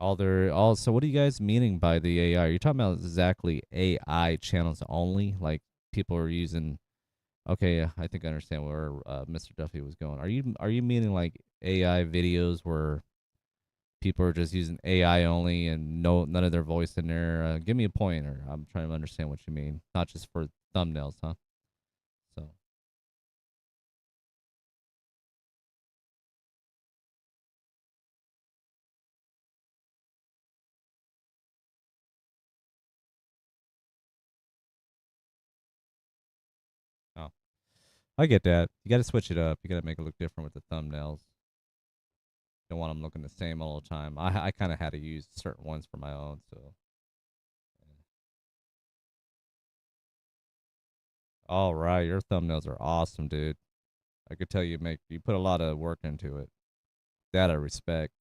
So what are you guys meaning by the AI? Are you talking about exactly AI channels only? Like people are using. Okay, yeah, I think I understand where Mr. Duffy was going. Are you meaning like AI videos where people are just using AI only and none of their voice in there? Give me a pointer. I'm trying to understand what you mean. Not just for thumbnails, huh? So, oh, I get that. You got to switch it up. You got to make it look different with the thumbnails. Don't want them looking the same all the time. I kind of had to use certain ones for my own. So, all right, your thumbnails are awesome, dude. I could tell you put a lot of work into it. That I respect.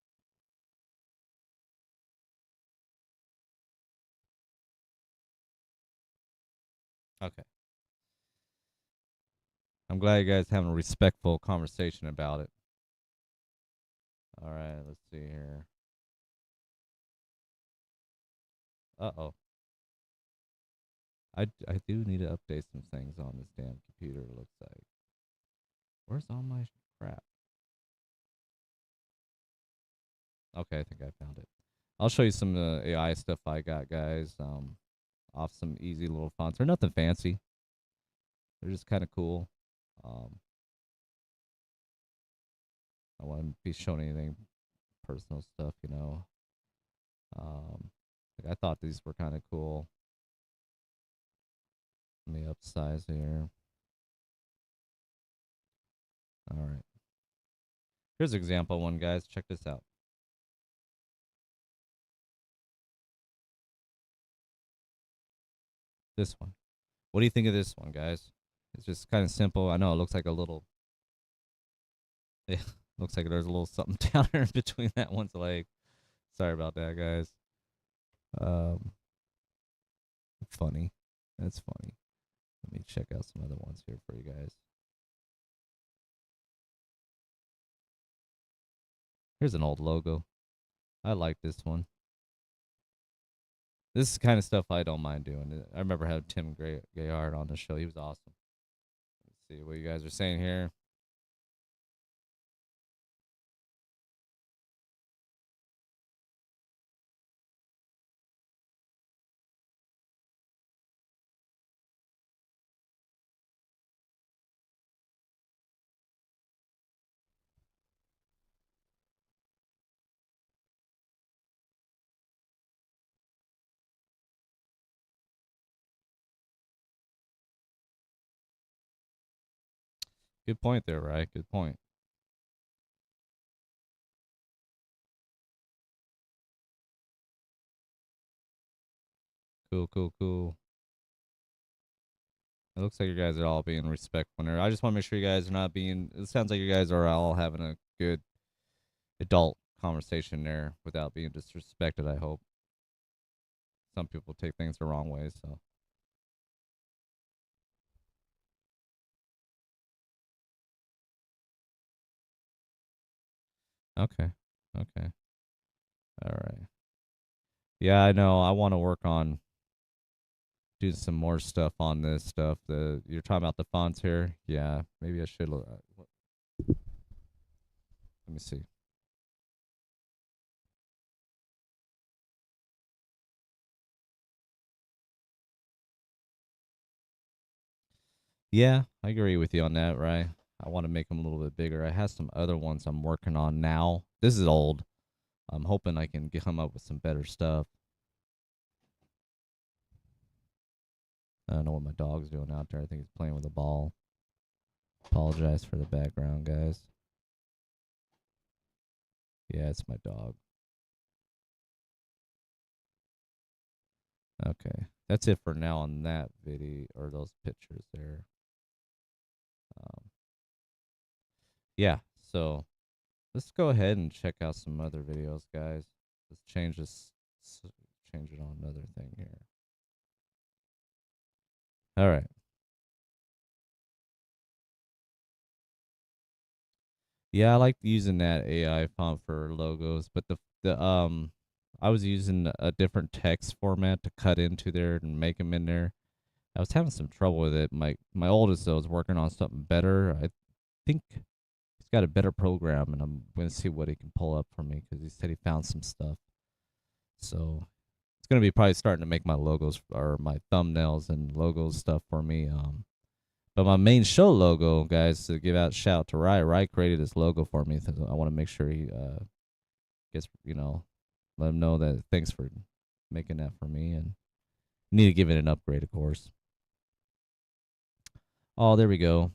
Okay. I'm glad you guys having a respectful conversation about it. All right, let's see here. Uh-oh. I do need to update some things on this damn computer, it looks like. Where's all my crap? Okay, I think I found it. I'll show you some AI stuff I got, guys. Off some easy little fonts. They're nothing fancy. They're just kind of cool. I wouldn't be showing anything personal stuff. Like I thought these were kind of cool. Let me upsize here. All right. Here's an example one, guys. Check this out. This one. What do you think of this one, guys? It's just kind of simple. I know it looks like a little. Yeah, looks like there's a little something down there in between that one's leg. Sorry about that, guys. Um, funny. That's funny. Let me check out some other ones here for you guys. Here's an old logo. I like this one. This is the kind of stuff I don't mind doing. I remember having Tim Gayard on the show. He was awesome. Let's see what you guys are saying here. Good point there, right? Good point. Cool, cool, cool. It looks like you guys are all being respectful there. I just want to make sure you guys are not being. It sounds like you guys are all having a good adult conversation there without being disrespected. I hope. Some people take things the wrong way, so. Okay. Okay. All right. Yeah, I know. I want to work on doing some more stuff on this stuff. You're talking about the fonts here. Yeah, maybe I should. Let me see. Yeah, I agree with you on that, right? I want to make them a little bit bigger. I have some other ones I'm working on now. This is old. I'm hoping I can come up with some better stuff. I don't know what my dog's doing out there. I think he's playing with a ball. Apologize for the background, guys. Yeah, it's my dog. Okay, that's it for now on that video or those pictures there. Yeah, so let's go ahead and check out some other videos, guys. Let's change this, change it on another thing here. All right. Yeah, I like using that AI font for logos, but the I was using a different text format to cut into there and make them in there. I was having some trouble with it. My oldest though is working on something better. I think he's got a better program, and I'm going to see what he can pull up for me because he said he found some stuff. So it's going to be probably starting to make my logos or my thumbnails and logos stuff for me. But my main show logo, guys, to give out a shout to Rye. Rye created this logo for me. So I want to make sure he gets, let him know that thanks for making that for me. And need to give it an upgrade, of course. Oh, there we go.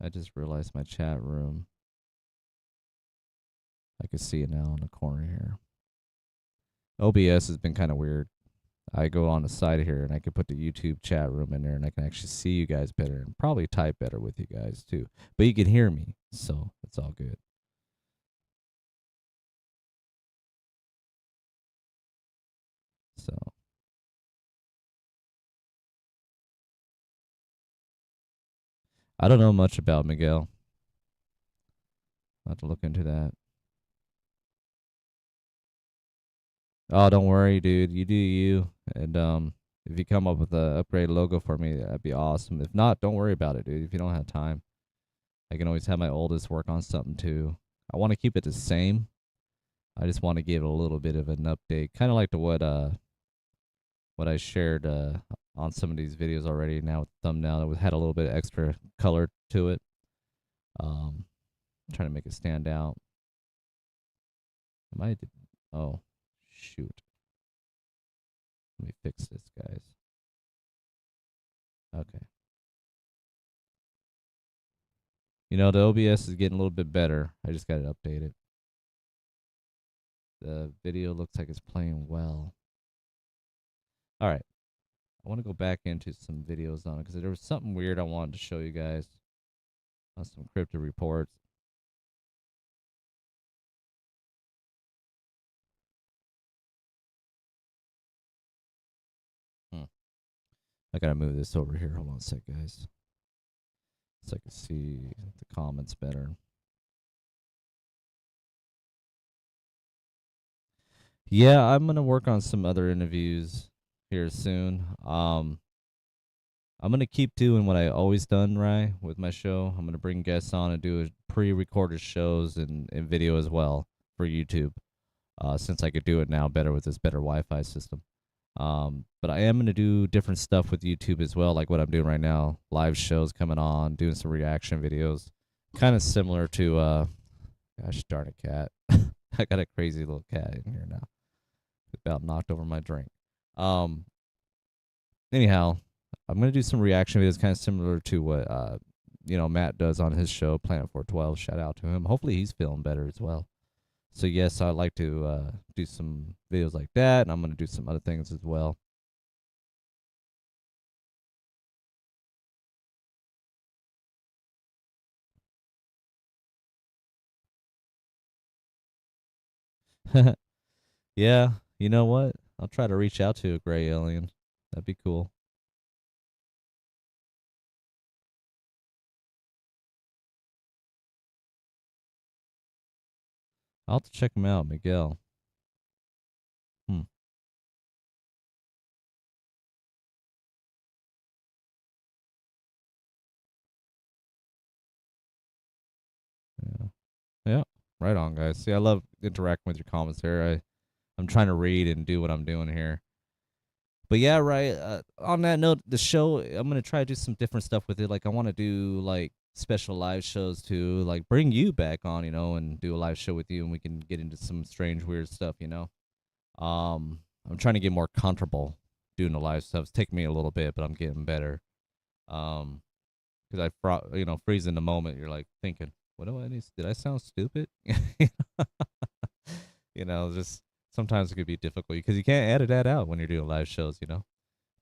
I just realized my chat room. I can see it now in the corner here. OBS has been kind of weird. I go on the side here and I can put the YouTube chat room in there and I can actually see you guys better and probably type better with you guys too. But you can hear me, so it's all good. So I don't know much about Miguel. I'll have to look into that. Oh, don't worry, dude. You do you. And if you come up with a upgrade logo for me, that'd be awesome. If not, don't worry about it, dude. If you don't have time, I can always have my oldest work on something too. I want to keep it the same. I just want to give it a little bit of an update, kind of like to what I shared on some of these videos already. Now with the thumbnail, it had a little bit of extra color to it. Trying to make it stand out. Oh, shoot. Let me fix this, guys. Okay. The OBS is getting a little bit better. I just got to update it. The video looks like it's playing well. All right. I want to go back into some videos on it because there was something weird I wanted to show you guys on some cryptid reports. I gotta move this over here. Hold on a sec, guys. So I can see the comments better. Yeah, I'm gonna work on some other interviews here soon. I'm gonna keep doing what I always done, right, with my show. I'm gonna bring guests on and do pre-recorded shows and video as well for YouTube. Since I could do it now better with this better Wi-Fi system. But I am going to do different stuff with YouTube as well, like what I'm doing right now. Live shows coming on, doing some reaction videos. Kind of similar to, gosh darn it, cat. I got a crazy little cat in here now. About knocked over my drink. Anyhow, I'm going to do some reaction videos kind of similar to what, Matt does on his show, Planet 412. Shout out to him. Hopefully he's feeling better as well. So yes, I'd like to do some videos like that, and I'm going to do some other things as well. Yeah, you know what? I'll try to reach out to a gray alien. That'd be cool. I'll have to check him out, Miguel. Yeah. Yeah. Right on, guys. See, I love interacting with your comments here. I'm trying to read and do what I'm doing here. But yeah, right. On that note, the show, I'm gonna try to do some different stuff with it. Like I want to do like special live shows too, like bring you back on, and do a live show with you, and we can get into some strange, weird stuff. I'm trying to get more comfortable doing the live stuff. It's taking me a little bit, but I'm getting better. Because freeze in the moment. You're like thinking, what do I need? Did I sound stupid? Just sometimes it could be difficult because you can't edit that out when you're doing live shows.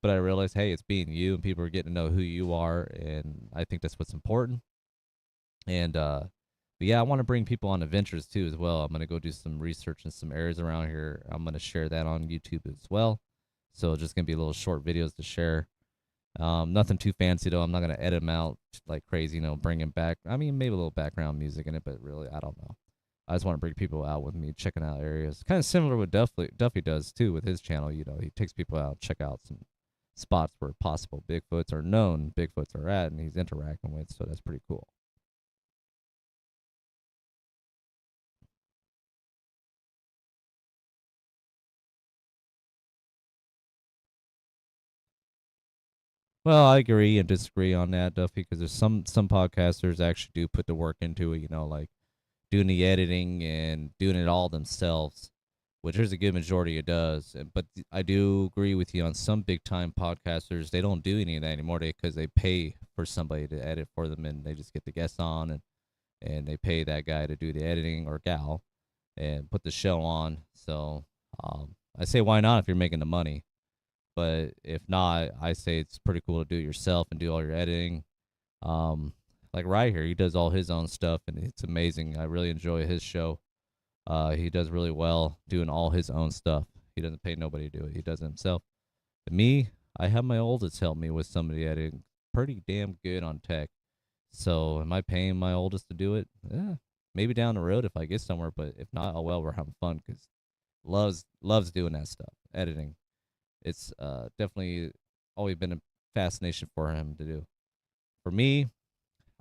But I realized, hey, it's being you, and people are getting to know who you are, and I think that's what's important. And but yeah, I want to bring people on adventures too as well. I'm gonna go do some research in some areas around here. I'm gonna share that on YouTube as well. So just gonna be little short videos to share. Nothing too fancy though. I'm not gonna edit them out like crazy. Bring them back. I mean, maybe a little background music in it, but really, I don't know. I just want to bring people out with me, checking out areas. Kind of similar with Duffy does too with his channel. He takes people out, check out some spots where possible Bigfoots are known, Bigfoots are at, and he's interacting with. So that's pretty cool. Well, I agree and disagree on that, Duffy, because there's some podcasters actually do put the work into it. Like doing the editing and doing it all themselves, which there's a good majority it does. But I do agree with you on some big time podcasters. They don't do any of that anymore because they pay for somebody to edit for them, and they just get the guests on and they pay that guy to do the editing or gal and put the show on. So I say, why not if you're making the money? But if not, I say it's pretty cool to do it yourself and do all your editing. Like right here, he does all his own stuff, and it's amazing. I really enjoy his show. He does really well doing all his own stuff. He doesn't pay nobody to do it. He does it himself. And me, I have my oldest help me with some of the editing. Pretty damn good on tech. So am I paying my oldest to do it? Yeah, maybe down the road if I get somewhere. But if not, oh well, we're having fun because loves doing that stuff, editing. It's definitely always been a fascination for him to do. For me,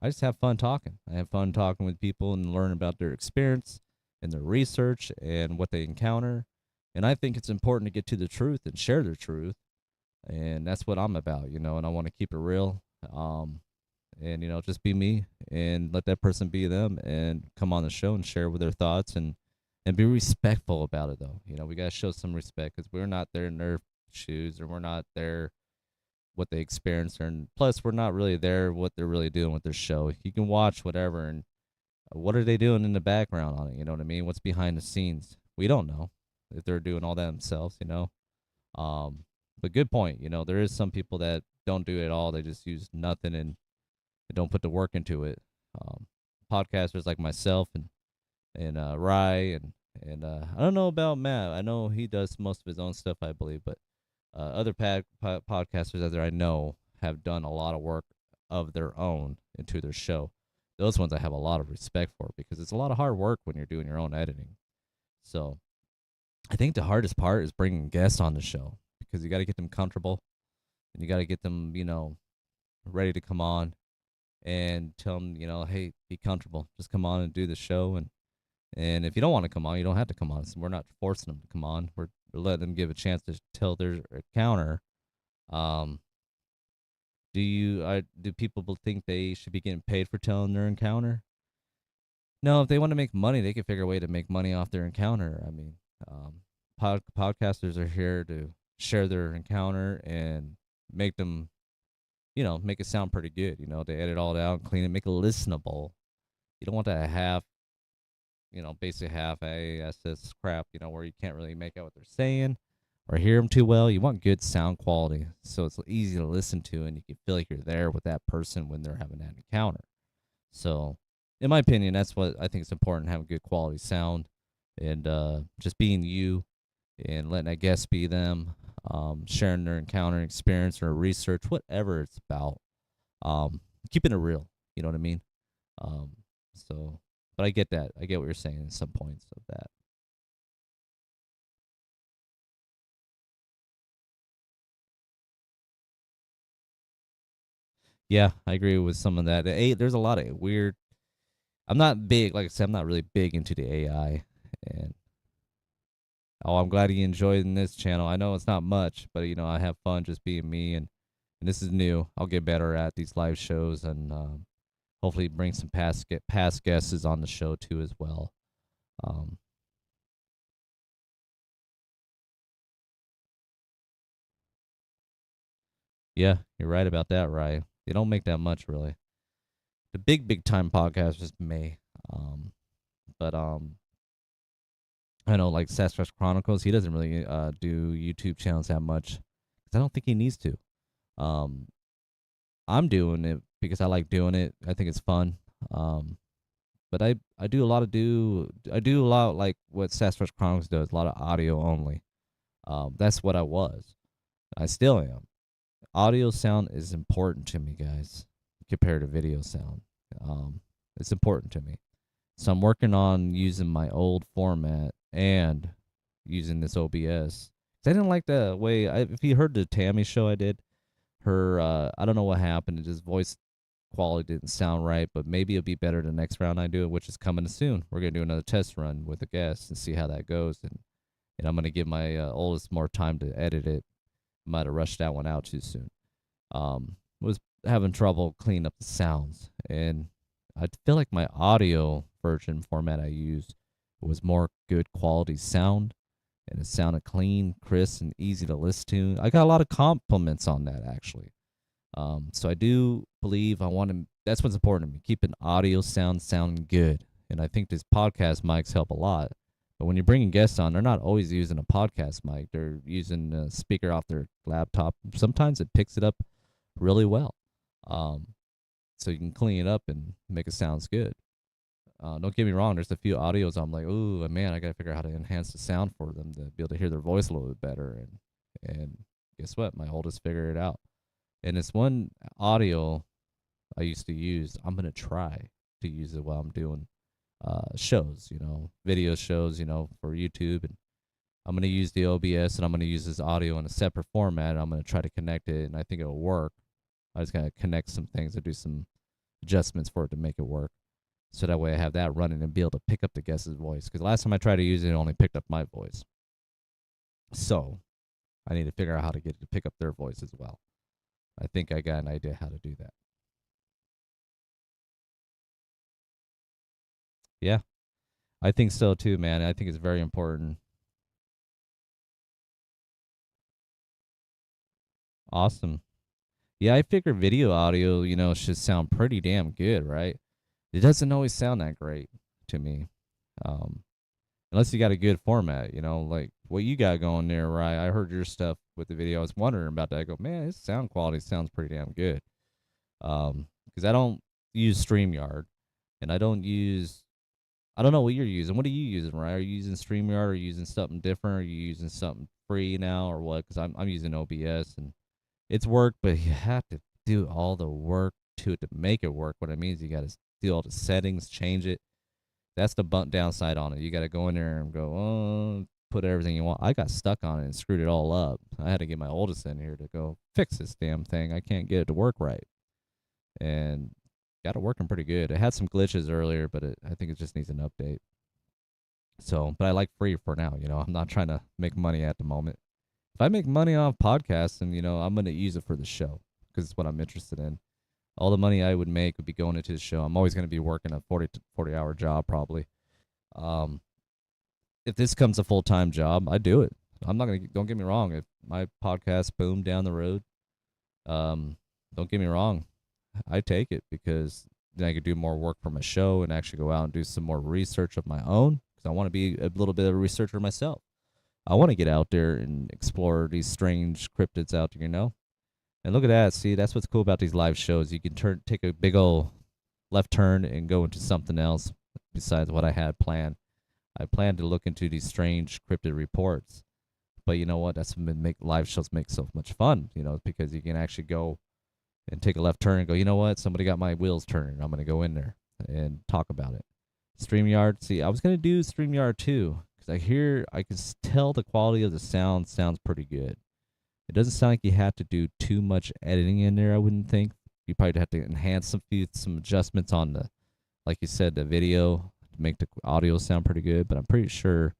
I just have fun talking. I have fun talking with people and learn about their experience and their research and what they encounter. And I think it's important to get to the truth and share their truth. And that's what I'm about, and I want to keep it real. And, just be me and let that person be them and come on the show and share with their thoughts and be respectful about it, though. We got to show some respect because we're not there in their shoes, or we're not there what they experience, and plus we're not really there what they're really doing with their show. You can watch whatever, and what are they doing in the background on it? You know what I mean? What's behind the scenes? We don't know if they're doing all that themselves, But good point. There is some people that don't do it at all. They just use nothing and they don't put the work into it. Podcasters like myself and Rye and I don't know about Matt. I know he does most of his own stuff, I believe, but other podcasters out there I know have done a lot of work of their own into their show. Those ones I have a lot of respect for because it's a lot of hard work when you're doing your own editing. So I think the hardest part is bringing guests on the show because you got to get them comfortable and you got to get them, ready to come on and tell them, hey, be comfortable. Just come on and do the show. And if you don't want to come on, you don't have to come on. So we're not forcing them to come on. We're letting them give a chance to tell their counter. Do people think they should be getting paid for telling their encounter? No, if they want to make money, they can figure a way to make money off their encounter. I mean, podcasters are here to share their encounter and make them, make it sound pretty good. They edit all out, clean it, make it listenable. You don't want that half, basic half ass crap, where you can't really make out what they're saying or hear them too well. You want good sound quality so it's easy to listen to and you can feel like you're there with that person when they're having that encounter. So, in my opinion, that's what I think is important, having good quality sound and just being you and letting a guest be them, sharing their encounter experience or research, whatever it's about. Keeping it real, you know what I mean? But I get that. I get what you're saying in some points of that. Yeah, I agree with some of that. There's a lot of weird. I'm not big, like I said, I'm not really big into the AI. And I'm glad you enjoyed in this channel. I know it's not much, but I have fun just being me, and this is new. I'll get better at these live shows, and hopefully bring some past guests on the show too as well. Yeah, you're right about that, right? They don't make that much really. The big time podcasters may, but I know like Sasquatch Chronicles, he doesn't really do YouTube channels that much because I don't think he needs to. I'm doing it because I like doing it. I think it's fun. But I do a lot like what Sasquatch Chronicles does, a lot of audio only. That's what I was. I still am. Audio sound is important to me, guys, compared to video sound. It's important to me. So I'm working on using my old format and using this OBS. I didn't like the way, if you heard the Tammy show I did, I don't know what happened. It just voice quality didn't sound right, but maybe it'll be better the next round I do it, which is coming soon. We're going to do another test run with a guest and see how that goes. And I'm going to give my oldest more time to edit it. Might have rushed that one out too soon. Was having trouble cleaning up the sounds, and I feel like my audio version format I used was more good quality sound, and it sounded clean, crisp, and easy to listen to. I got a lot of compliments on that actually. So I do believe that's what's important to me, keeping audio sounding good. And I think these podcast mics help a lot. But when you're bringing guests on, they're not always using a podcast mic. They're using a speaker off their laptop. Sometimes it picks it up really well. So you can clean it up and make it sound good. Don't get me wrong. There's a few audios I'm like, oh man, I got to figure out how to enhance the sound for them to be able to hear their voice a little bit better. And guess what? My oldest figured it out. And it's one audio I used to use. I'm going to try to use it while I'm doing shows, video shows, for YouTube. And I'm going to use the OBS and I'm going to use this audio in a separate format. And I'm going to try to connect it, and I think it'll work. I just got to connect some things and do some adjustments for it to make it work. So that way I have that running and be able to pick up the guest's voice. Because last time I tried to use it, it only picked up my voice. So I need to figure out how to get it to pick up their voice as well. I think I got an idea how to do that. Yeah, I think so too, man. I think it's very important. Awesome. Yeah, I figure video audio, should sound pretty damn good, right? It doesn't always sound that great to me. unless you got a good format, like what you got going there, right? I heard your stuff with the video. I was wondering about that. I go, man, his sound quality sounds pretty damn good. Because I don't use StreamYard, and I don't know what you're using. What are you using, right? Are you using StreamYard? Or are you using something different? Are you using something free now, or what? Because I'm using OBS, and it's work, but you have to do all the work to it to make it work. What it means, you got to do all the settings, change it. That's the downside on it. You got to go in there and go, put everything you want. I got stuck on it and screwed it all up. I had to get my oldest in here to go fix this damn thing. I can't get it to work right, and got it working pretty good. It had some glitches earlier, but I think it just needs an update. So, but I like free for now. I'm not trying to make money at the moment. If I make money off podcasts, then I'm going to use it for the show because it's what I'm interested in. All the money I would make would be going into the show. I'm always going to be working a 40-hour job probably. If this comes a full-time job, I do it. I'm not going to, don't get me wrong. If my podcast boom down the road, don't get me wrong. I take it because then I could do more work for my show and actually go out and do some more research of my own because I want to be a little bit of a researcher myself. I want to get out there and explore these strange cryptids out there, And look at that. See, that's what's cool about these live shows. You can take a big old left turn and go into something else besides what I had planned. I planned to look into these strange cryptid reports. But you know what? That's what make live shows make so much fun, because you can actually go and take a left turn and go, you know what? Somebody got my wheels turning. I'm going to go in there and talk about it. StreamYard. See, I was going to do StreamYard too because I can tell the quality of the sound sounds pretty good. It doesn't sound like you have to do too much editing in there, I wouldn't think. You probably have to enhance some adjustments on the, like you said, the video to make the audio sound pretty good. But I'm pretty sure,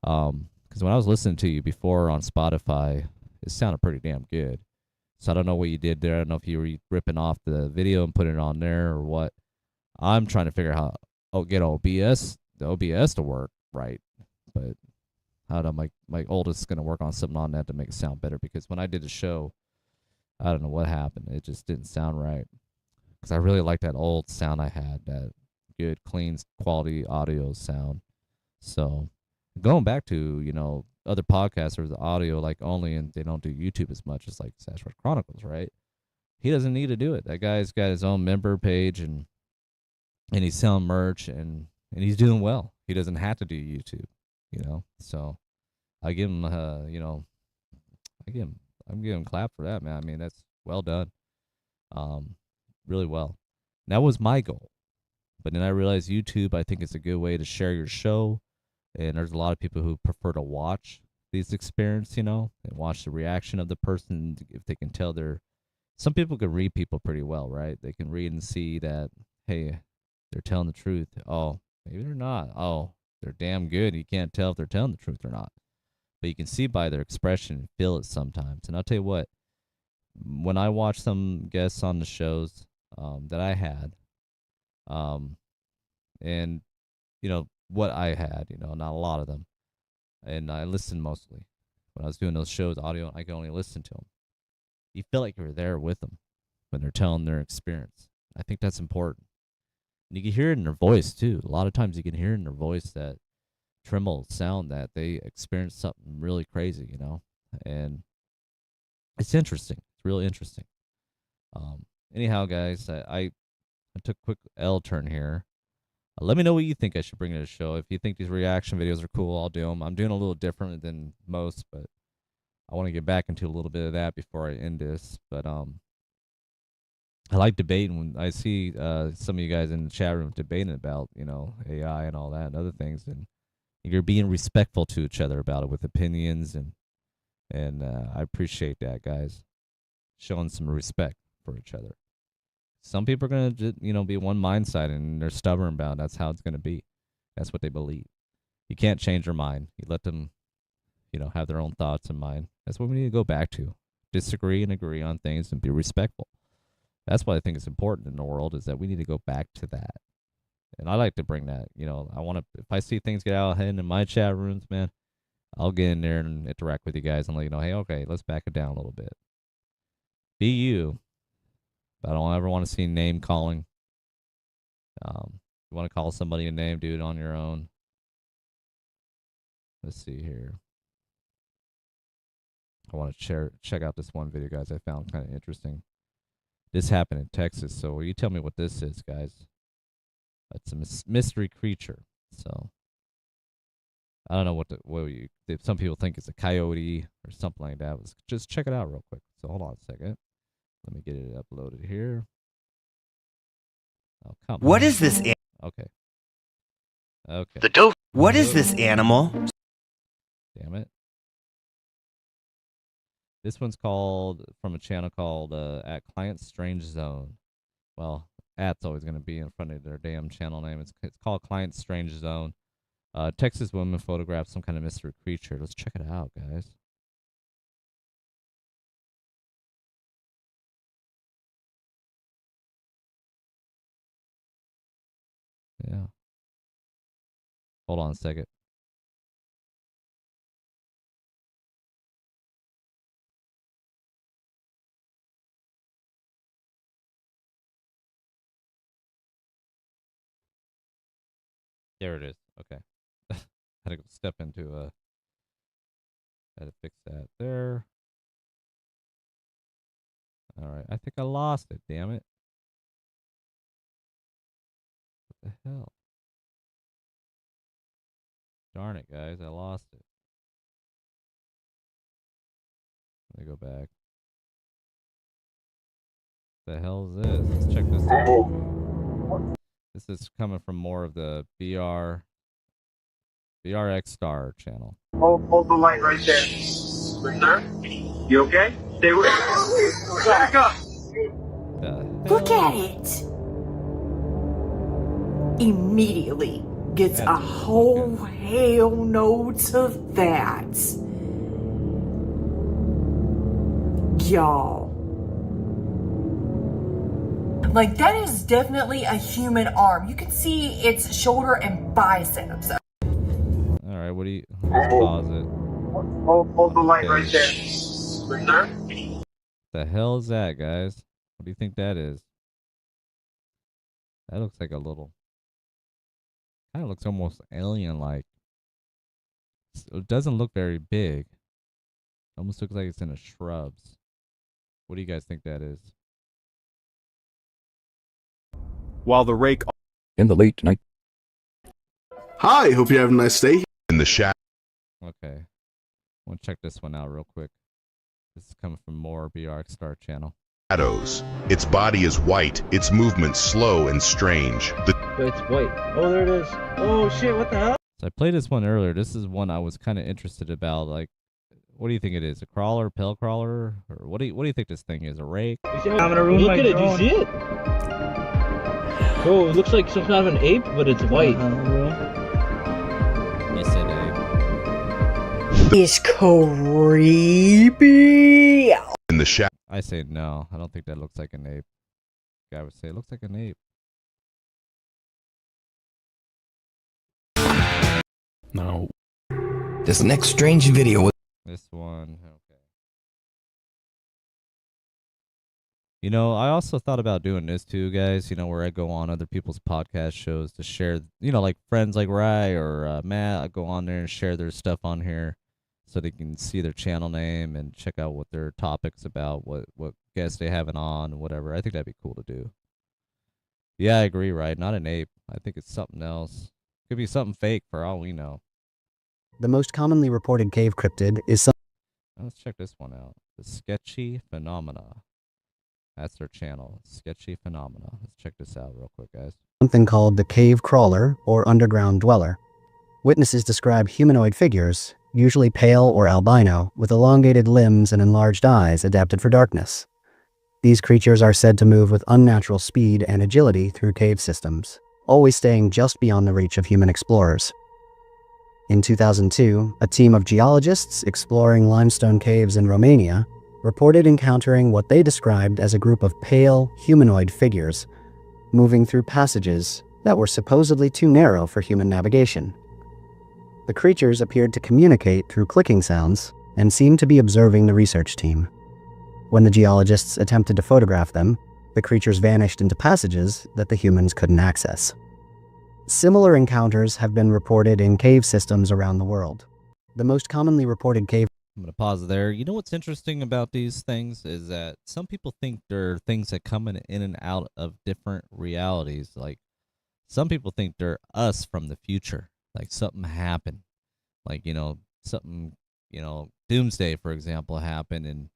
because when I was listening to you before on Spotify, it sounded pretty damn good. So I don't know what you did there. I don't know if you were ripping off the video and putting it on there or what. I'm trying to figure out how get the OBS to work right. But I don't know, my oldest is going to work on something on that to make it sound better because when I did the show, I don't know what happened. It just didn't sound right. Because I really like that old sound I had, that good, clean, quality audio sound. So going back to, other podcasters, the audio like only, and they don't do YouTube as much as like Sasquatch Chronicles, right? He doesn't need to do it. That guy's got his own member page and he's selling merch and he's doing well. He doesn't have to do YouTube, So I give him, I'm giving him clap for that, man. I mean, that's well done. Really well. And that was my goal. But then I realized YouTube, I think it's a good way to share your show. And there's a lot of people who prefer to watch these experiences, and watch the reaction of the person if they can tell some people can read people pretty well, right? They can read and see that, hey, they're telling the truth. Oh, maybe they're not. Oh, they're damn good. You can't tell if they're telling the truth or not. But you can see by their expression and feel it sometimes. And I'll tell you what, when I watch some guests on the shows that I had, and, what I had, not a lot of them. And I listened mostly. When I was doing those shows, audio, I could only listen to them. You feel like you're there with them when they're telling their experience. I think that's important. And you can hear it in their voice, too. A lot of times you can hear in their voice that tremble sound that they experienced something really crazy, And it's interesting. It's really interesting. Anyhow, guys, I took a quick L turn here. Let me know what you think I should bring to the show. If you think these reaction videos are cool, I'll do them. I'm doing a little different than most, but I want to get back into a little bit of that before I end this. But I like debating. When I see some of you guys in the chat room debating about, AI and all that and other things, and you're being respectful to each other about it with opinions, and I appreciate that, guys. Showing some respect for each other. Some people are going to, be one mindset and they're stubborn about it. That's how it's going to be. That's what they believe. You can't change their mind. You let them, have their own thoughts in mind. That's what we need to go back to. Disagree and agree on things and be respectful. That's what I think is important in the world, is that we need to go back to that. And I like to bring that, I want to, if I see things get out of hand in my chat rooms, man, I'll get in there and interact with you guys and let you know, hey, okay, let's back it down a little bit. Be you. But I don't ever want to see name calling. You want to call somebody a name, do it on your own. Let's see here. I want to check out this one video, guys. I found kind of interesting. This happened in Texas, so you tell me what this is, guys. It's a mystery creature. So I don't know if some people think it's a coyote or something like that. Let's just check it out real quick. So hold on a second. Let me get it uploaded here. Oh, come on. What is this? Okay. Okay. What is this animal? Damn it. This one's called from a channel called at Client Strange Zone. Well, at's always going to be in front of their damn channel name. It's called Client Strange Zone. Texas woman photographed some kind of mystery creature. Let's check it out, guys. Yeah. Hold on a second. There it is. Okay. Had to go step into had to fix that there. All right. I think I lost it, damn it. What the hell? Darn it, guys. I lost it. Let me go back. What the hell is this? Let's check this out. This is coming from more of the BRX Star channel. Hold the light right there. Sir, you okay? Stay with me. Back up. Look at it. Immediately gets a whole hell no to that. Y'all. Like, that is definitely a human arm. You can see its shoulder and biceps. Alright, what do you... Let's pause it. Hold the light right there. Sir? What the hell is that, guys? What do you think that is? That looks like a little... Kind of looks almost alien-like. It doesn't look very big. Almost looks like it's in the shrubs. What do you guys think that is? While the rake... In the late night. Hi, hope you have a nice day. In the shadow. Okay. I want to check this one out real quick. This is coming from more BRX Star channel. Shadows. Its body is white, its movement slow and strange. It's white. Oh, there it is. Oh, shit, what the hell? So I played this one earlier. This is one I was kind of interested about. Like, what do you think it is? A crawler, pale crawler? Or what do you think this thing is? A rake? I'm gonna ruin my drone. Look at it, do you see it? Oh, it looks like some kind of an ape, but it's white. Yes, it is. It's creepy. In the shadow. I say no. I don't think that looks like an ape. Guy would say it looks like an ape. No. This next strange video. This one, okay. You know, I also thought about doing this too, guys. You know, where I go on other people's podcast shows to share, you know, like friends like Rye or Matt. I go on there and share their stuff on here so they can see their channel name and check out what their topic's about, what guests they have it on, whatever. I think that'd be cool to do. Yeah, I agree, right? Not an ape. I think it's something else. Could be something fake for all we know. The most commonly reported cave cryptid is Let's check this one out. The Sketchy Phenomena. That's their channel. Sketchy Phenomena. Let's check this out real quick, guys. something called the cave crawler or underground dweller. Witnesses describe humanoid figures, usually pale or albino, with elongated limbs and enlarged eyes adapted for darkness. These creatures are said to move with unnatural speed and agility through cave systems, always staying just beyond the reach of human explorers. In 2002, a team of geologists exploring limestone caves in Romania reported encountering what they described as a group of pale, humanoid figures, moving through passages that were supposedly too narrow for human navigation. The creatures appeared to communicate through clicking sounds and seemed to be observing the research team. When the geologists attempted to photograph them, the creatures vanished into passages that the humans couldn't access. Similar encounters have been reported in cave systems around the world. The most commonly reported cave. I'm going to pause there. You know what's interesting about these things is that some people think they're things that come in and out of different realities. Like, some people think they're us from the future. Like, something happened. Like, something, doomsday, for example, happened, and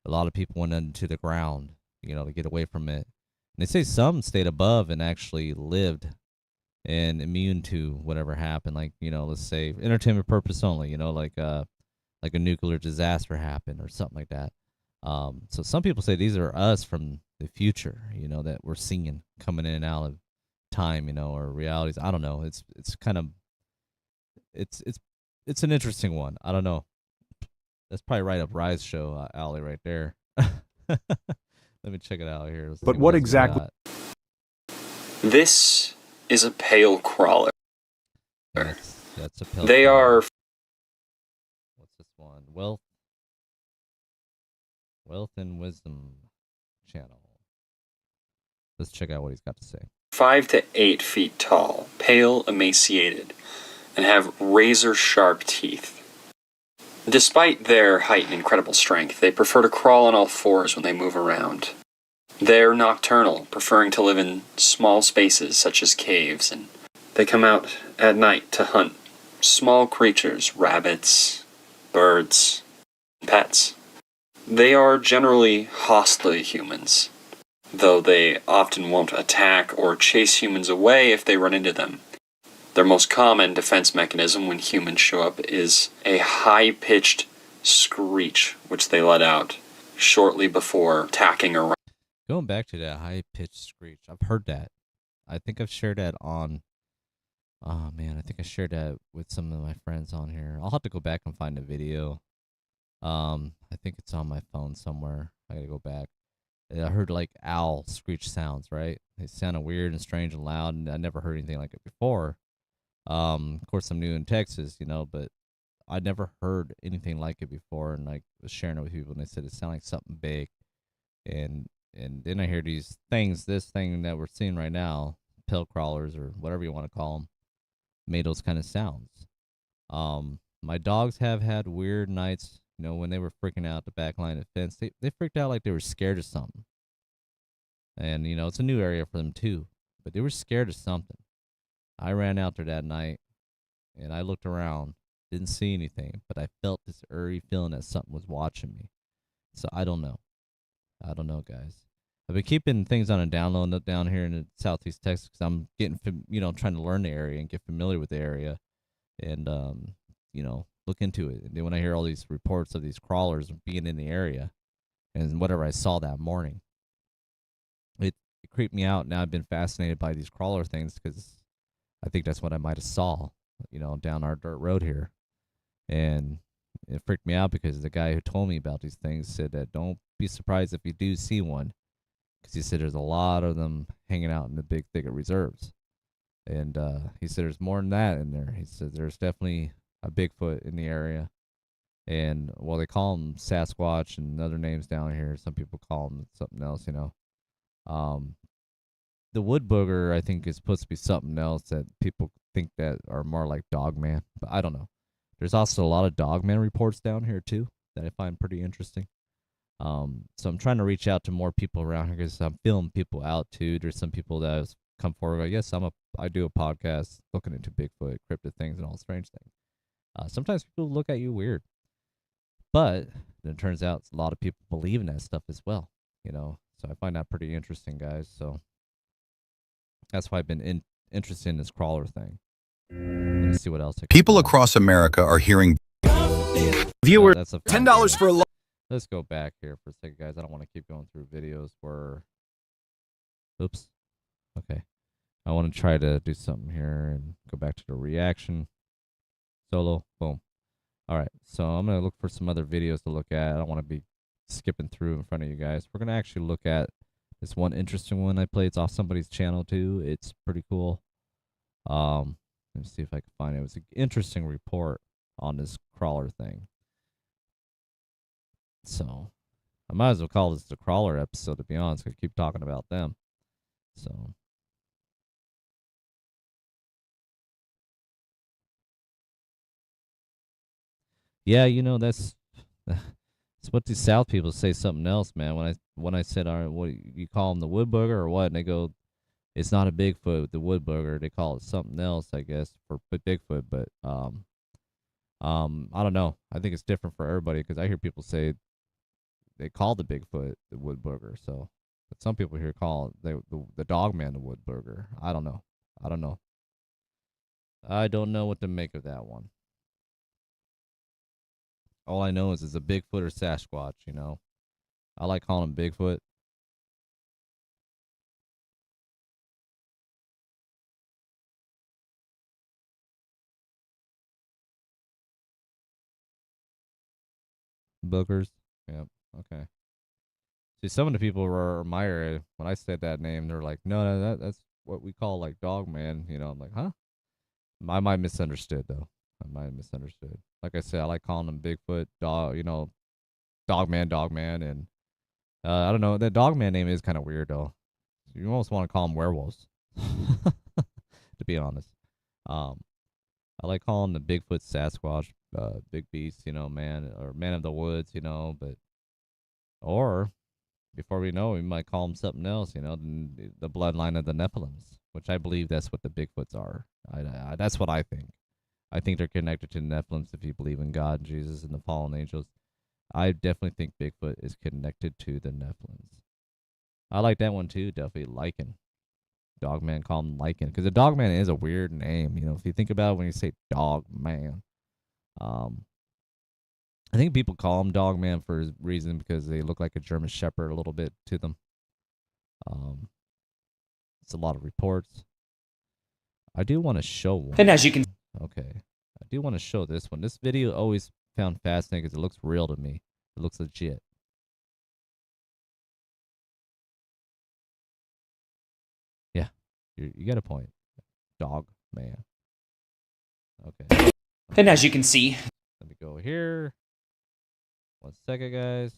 a lot of people went into the ground, to get away from it. And they say some stayed above and actually lived and immune to whatever happened. Like, let's say entertainment purpose only, like a nuclear disaster happened or something like that. So some people say these are us from the future, that we're seeing coming in and out of time, or realities. I don't know. It's kind of it's an interesting one. I don't know. That's probably right up Rise show alley right there. Let me check it out here. Let's But see what else we exactly? got. This is a pale crawler. That's a pale They crawler. are What's this one? Wealth and Wisdom channel. Let's check out what he's got to say. 5 to 8 feet tall, pale, emaciated, and have razor-sharp teeth. Despite their height and incredible strength, they prefer to crawl on all fours when they move around. They're nocturnal, preferring to live in small spaces such as caves, and they come out at night to hunt small creatures, rabbits, birds, pets. They are generally hostile to humans, though they often won't attack or chase humans away if they run into them. Their most common defense mechanism when humans show up is a high-pitched screech, which they let out shortly before attacking around. Going back to that high-pitched screech, I've heard that. I think I've shared that on... Oh, man, I think I shared that with some of my friends on here. I'll have to go back and find the video. I think it's on my phone somewhere. I gotta go back. I heard, like, owl screech sounds, right? They sounded weird and strange and loud, and I never heard anything like it before. Of course, I'm new in Texas, but I never heard anything like it before, and I was sharing it with people, and they said it sounded like something big. And then I hear these things, this thing that we're seeing right now, pill crawlers or whatever you want to call them, made those kind of sounds. My dogs have had weird nights, when they were freaking out the back line of the fence. They freaked out like they were scared of something. And, it's a new area for them too, but they were scared of something. I ran out there that night, and I looked around, didn't see anything, but I felt this eerie feeling that something was watching me. So I don't know. I don't know, guys. I've been keeping things on a download down here in Southeast Texas because I'm getting, trying to learn the area and get familiar with the area, and look into it. And then when I hear all these reports of these crawlers being in the area, and whatever I saw that morning, it creeped me out. Now I've been fascinated by these crawler things because I think that's what I might have saw, down our dirt road here. And it freaked me out because the guy who told me about these things said that don't be surprised if you do see one, because he said there's a lot of them hanging out in the big thicket reserves. And he said there's more than that in there. He said there's definitely a Bigfoot in the area. And, well, they call them Sasquatch and other names down here. Some people call them something else, The wood booger, I think, is supposed to be something else that people think that are more like Dogman, but I don't know. There's also a lot of Dogman reports down here too that I find pretty interesting. So I'm trying to reach out to more people around here because I'm feeling people out too. There's some people that have come forward. I guess I do a podcast looking into Bigfoot, cryptid things, and all strange things. Sometimes people look at you weird, but it turns out a lot of people believe in that stuff as well. So I find that pretty interesting, guys. So that's why I've been interested in this crawler thing. Let me see what else. People across America are hearing. Viewer, $10 for a. Let's go back here for a second, guys. I don't want to keep going through videos where. Oops. Okay. I want to try to do something here and go back to the reaction. Solo. Boom. All right. So I'm going to look for some other videos to look at. I don't want to be skipping through in front of you guys. We're going to actually look at this one interesting one I played. It's off somebody's channel too. It's pretty cool. Let me see if I can find it. It was an interesting report on this crawler thing. So I might as well call this the crawler episode, to be honest. I keep talking about them. So Yeah, you know that's it's what these South people say something else, man. When I said, "All right, what you call them, the woodbugger or what?" And they go, "It's not a Bigfoot, the woodbugger. They call it something else, I guess, for Bigfoot." But I don't know. I think it's different for everybody because I hear people say they call the Bigfoot the woodbugger. So, but some people here call the dog man the woodbugger. I don't know. I don't know. I don't know what to make of that one. All I know is it's a Bigfoot or Sasquatch. You know, I like calling him Bigfoot. Boogers. Yep. Okay. See, some of the people were my area when I said that name. They're like, "No, no, that's what we call like dog man." You know, I'm like, "Huh?" I might have misunderstood though. I might have misunderstood. Like I said, I like calling them Bigfoot, dog. You know, dog man, and I don't know. That dog man name is kind of weird though. You almost want to call them werewolves, to be honest. Um, I like calling the Bigfoot, Sasquatch, big beast. You know, man or man of the woods. You know, but or before we know, we might call them something else. You know, the bloodline of the Nephilims, which I believe that's what the Bigfoots are. That's what I think. I think they're connected to the Nephilims if you believe in God, Jesus, and the fallen angels. I definitely think Bigfoot is connected to the Nephilims. I like that one too, definitely. Lycan. Dogman, call him Lycan. Because a Dogman is a weird name. You know, if you think about it when you say Dogman. I think people call him Dogman for a reason because they look like a German Shepherd a little bit to them. It's a lot of reports. I do want to show one. And as you can... Okay. I do want to show this one. This video always found fascinating because it looks real to me. It looks legit. Yeah. You got a point. Dog man. Okay. And as you can see... Let me go here. 1 second, guys.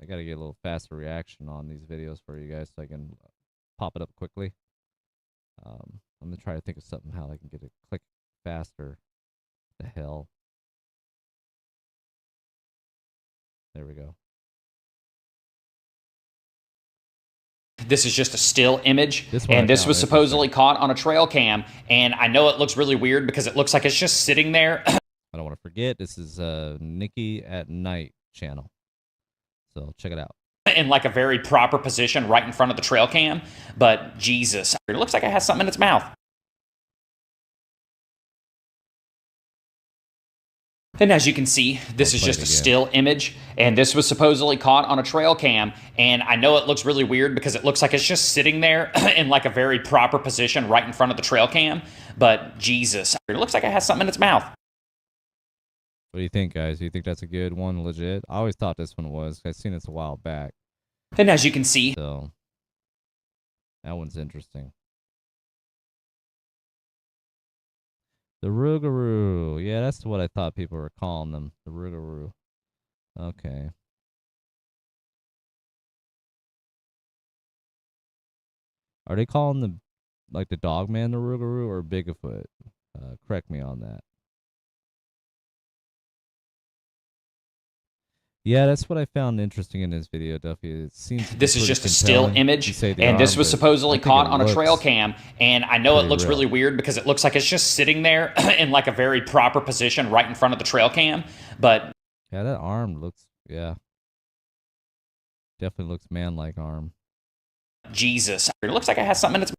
I got to get a little faster reaction on these videos for you guys so I can pop it up quickly. I'm going to try to think of something how I can get it click faster. The hell. There we go. This is just a still image, this and this was supposedly caught on a trail cam, and I know it looks really weird because it looks like it's just sitting there. I don't want to forget, this is Nikki at Night channel. So check it out. In like a very proper position right in front of the trail cam, but Jesus, it looks like it has something in its mouth. And as you can see, this is just a still image, and this was supposedly caught on a trail cam, and I know it looks really weird because it looks like it's just sitting there in like a very proper position right in front of the trail cam, but Jesus, it looks like it has something in its mouth. What do you think, guys? Do you think that's a good one, legit? I always thought this one was. I've seen this a while back. And as you can see... So, that one's interesting. The Rougarou. Yeah, that's what I thought people were calling them. The Rougarou. Okay. Are they calling the dog man the Rougarou or Bigfoot? Correct me on that. Yeah, that's what I found interesting in this video, Duffy. It seems this is just a still image, and this was supposedly caught on a trail cam, and I know it looks really weird because it looks like it's just sitting there in like a very proper position right in front of the trail cam, but... Yeah, that arm looks, yeah. Definitely looks man-like arm. Jesus, it looks like it has something in its...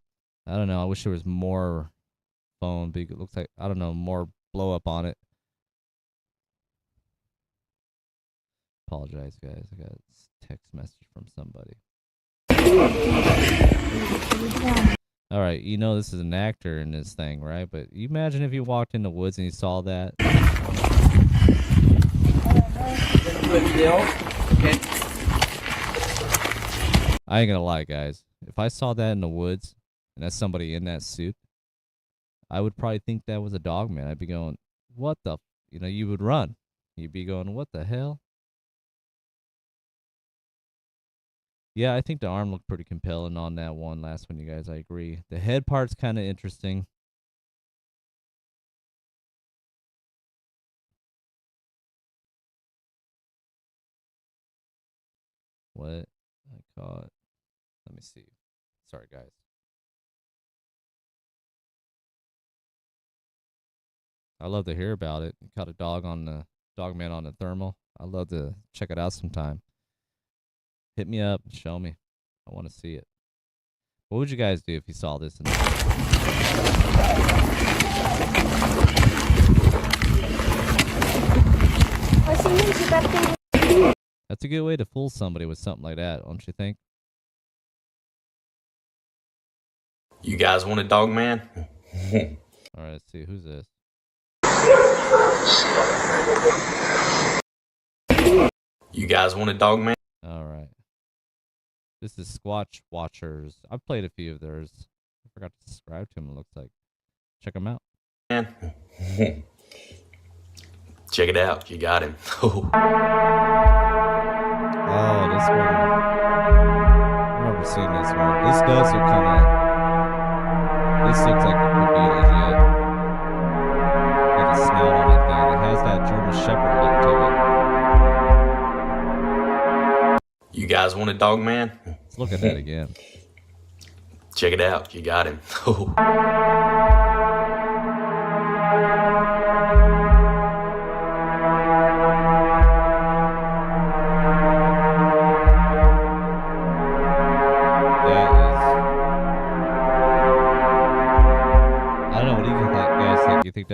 I don't know, I wish there was more phone, but it looks like, I don't know, more blow-up on it. Apologize, guys. I got a text message from somebody. All right, you know this is an actor in this thing, right? But you imagine if you walked in the woods and you saw that. I ain't gonna lie, guys. If I saw that in the woods and that's somebody in that suit, I would probably think that was a dog man. I'd be going, what the? You know, you would run. You'd be going, what the hell? Yeah, I think the arm looked pretty compelling on that one last one, you guys. I agree. The head part's kind of interesting. What I caught. Let me see. Sorry, guys. I love to hear about it. Caught a dog man on the thermal. I'd love to check it out sometime. Hit me up and show me. I want to see it. What would you guys do if you saw this? That's a good way to fool somebody with something like that, don't you think? You guys want a dog man? All right, let's see. Who's this? You guys want a dog man? All right. This is Squatch Watchers. I've played a few of theirs. I forgot to subscribe to them, it looks like. Check them out. Check it out. You got him. Oh, this one. I remember seeing this one. This does look kind of... This looks like it could be legit. Got a snout on it thing. It has that German Shepherd look to it. You guys want a dog man? Let's look at that again. Check it out. You got him.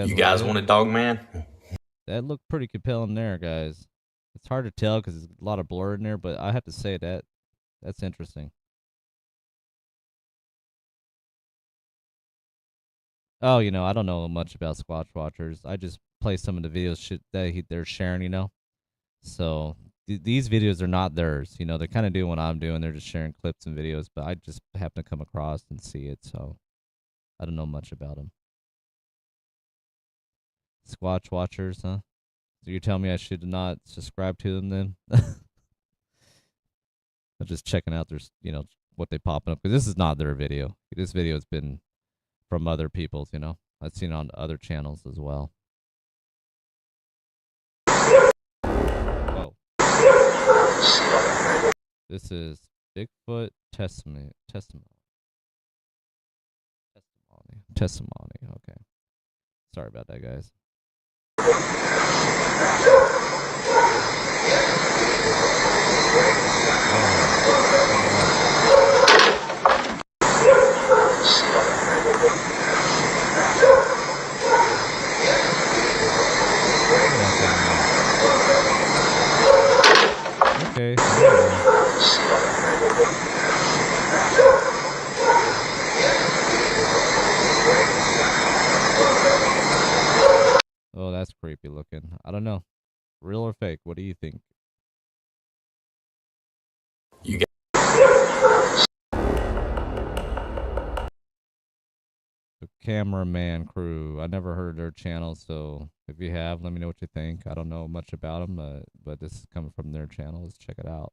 You guys want a dog man? That looked pretty compelling there, guys. It's hard to tell because there's a lot of blur in there, but I have to say that's interesting. Oh, I don't know much about Squatch Watchers. I just play some of the videos that they're sharing, So these videos are not theirs. They're kind of doing what I'm doing. They're just sharing clips and videos, but I just happen to come across and see it, so I don't know much about them. Squatch Watchers, huh? So you're telling me I should not subscribe to them then? I'm just checking out their, what they popping up. Because this is not their video. This video has been from other people's, I've seen it on other channels as well. Whoa. This is Bigfoot Testimony. Okay. Sorry about that, guys. Okay. Oh, that's creepy looking. I don't know. Real or fake? What do you think? You got the Cameraman Crew. I never heard their channel, so if you have, let me know what you think. I don't know much about them, but this is coming from their channel. Let's check it out.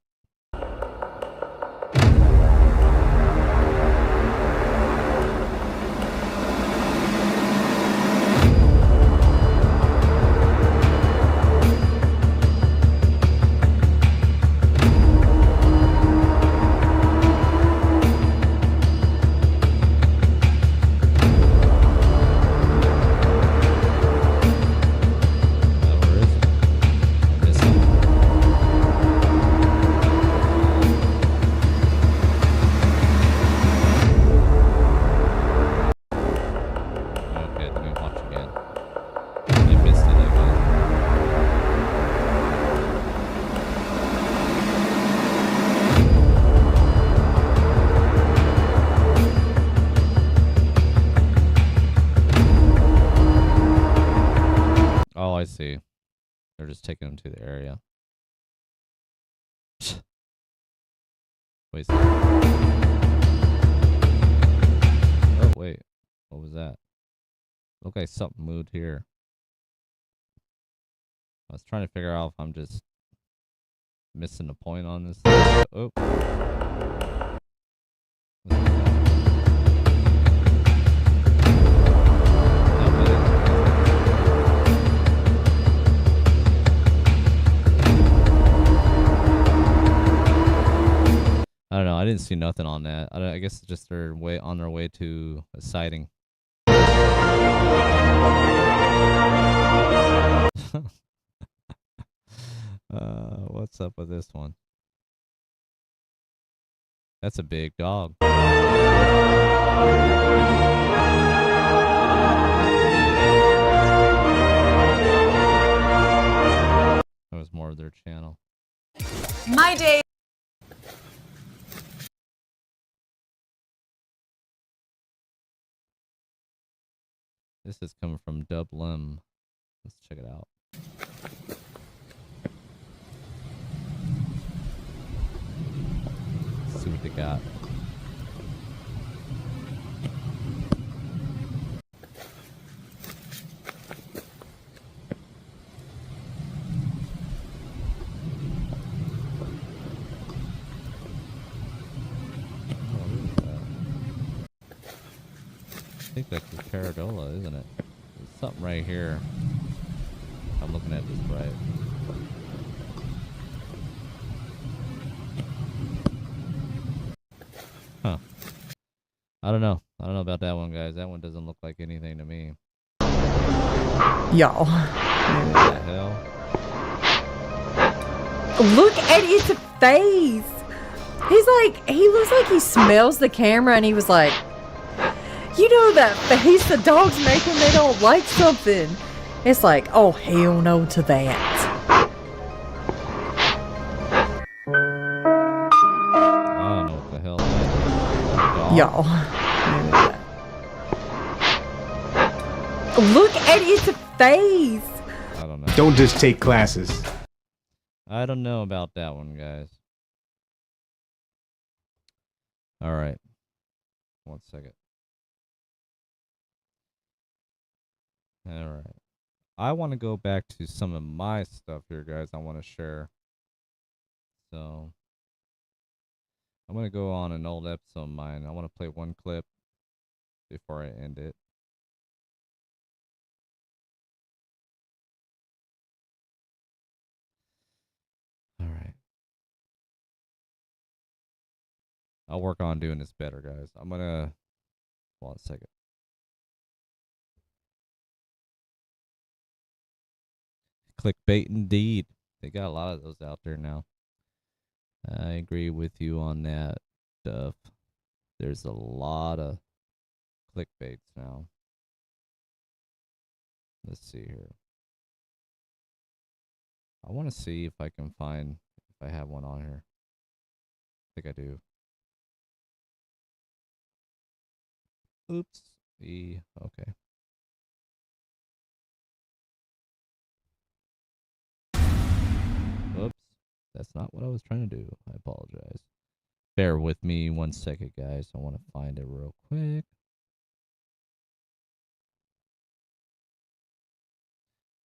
Oh, I see. They're just taking them to the area. Wait. Oh, wait. What was that? Looked like something moved here. I was trying to figure out if I'm just missing the point on this. Oh. don't know. I didn't see nothing on that. I guess it's just they're on their way to a sighting. What's up with this one? That's a big dog. That was more of their channel. My day. This is coming from Dublin. Let's check it out. Let's see what they got. I think that's the Paradola, isn't it? There's something right here. I'm looking at this right. Huh. I don't know. I don't know about that one, guys. That one doesn't look like anything to me. Y'all. What the hell? Look at its face. He's like, he looks like he smells the camera and he was like, you know that face the dogs make when they don't like something. It's like, oh, hell no to that. I don't know what the hell that is. Y'all. Look at its face. I don't know. Don't just take classes. I don't know about that one, guys. All right. 1 second. All right. I want to go back to some of my stuff here, guys. I want to share. So I'm going to go on an old episode of mine. I want to play one clip before I end it. All right. I'll work on doing this better, guys. I'm going to... Hold on a second. Clickbait indeed. They got a lot of those out there now. I agree with you on that stuff. There's a lot of clickbaits now. Let's see here. I want to see if I can find, if I have one on here. I think I do. Oops. Okay. Oops. That's not what I was trying to do. I apologize. Bear with me 1 second, guys. I want to find it real quick.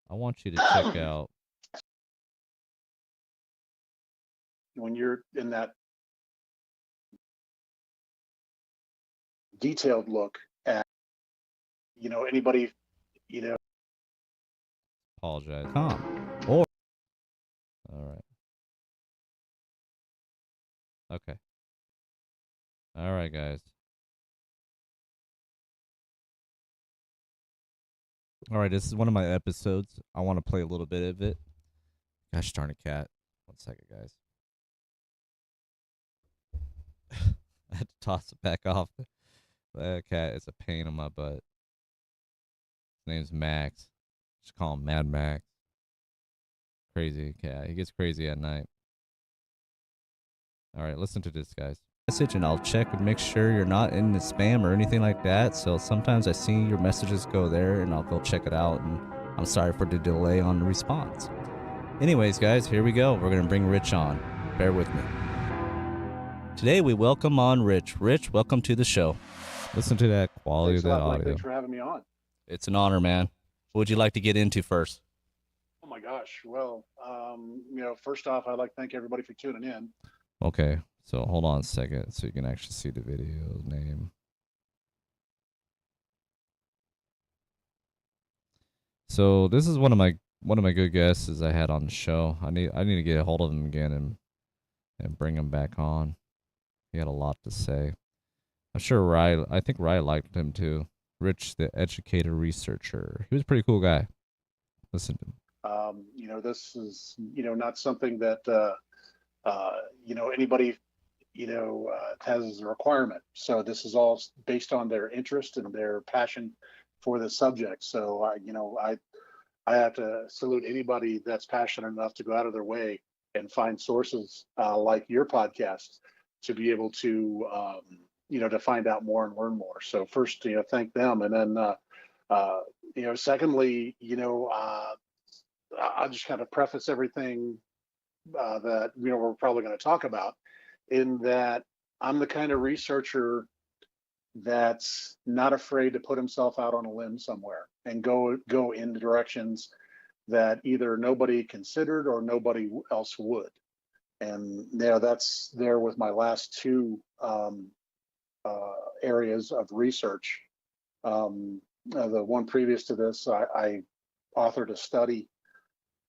I want you to check out. When you're in that detailed look at, anybody, Apologize. Huh. Or. All right. Okay. All right, guys. All right, this is one of my episodes. I want to play a little bit of it. Gosh darn it, cat. 1 second, guys. I had to toss it back off. That cat is a pain in my butt. His name's Max. Just call him Mad Max. Crazy cat. He gets crazy at night. All right, listen to this, guys. Message, and I'll check and make sure you're not in the spam or anything like that. So sometimes I see your messages go there, and I'll go check it out. And I'm sorry for the delay on the response. Anyways, guys, here we go. We're gonna bring Rich on. Bear with me. Today we welcome on Rich. Rich, welcome to the show. Listen to that quality of that audio. Thanks for having me on. It's an honor, man. What would you like to get into first? Oh my gosh. Well, first off, I'd like to thank everybody for tuning in. Okay, so hold on a second so you can actually see the video name. So this is one of my good guests I had on the show. I need to get a hold of him again and bring him back on. He had a lot to say. I'm sure I think Rye liked him too. Rich, the educator researcher. He was a pretty cool guy. Listen to him. This is, not something that, anybody, has as a requirement. So this is all based on their interest and their passion for the subject. So, I have to salute anybody that's passionate enough to go out of their way and find sources like your podcast to be able to, to find out more and learn more. So first, thank them. And then, secondly, I'll just kind of preface everything that, we're probably going to talk about in that I'm the kind of researcher that's not afraid to put himself out on a limb somewhere and go in directions that either nobody considered or nobody else would. And that's there with my last two areas of research. The one previous to this, I authored a study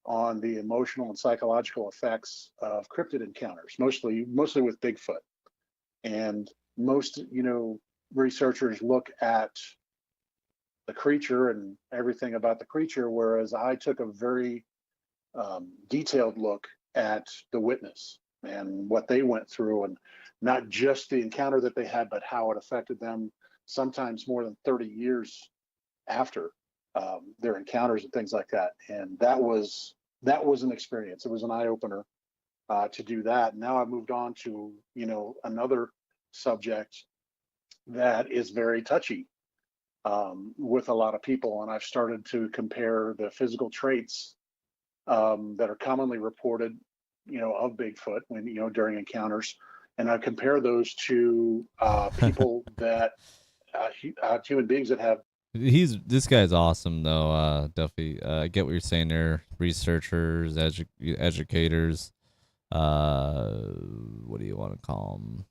on the emotional and psychological effects of cryptid encounters, mostly with Bigfoot. And most, researchers look at the creature and everything about the creature, whereas I took a very detailed look at the witness and what they went through, and not just the encounter that they had, but how it affected them sometimes more than 30 years after their encounters and things like that. And that was an experience. It was an eye-opener to do that. Now I've moved on to, another subject that is very touchy with a lot of people. And I've started to compare the physical traits that are commonly reported, of Bigfoot when, during encounters. And I compare those to people that, human beings that have. This guy's awesome though. Definitely, I get what you're saying there. Researchers, educators. What do you want to call them?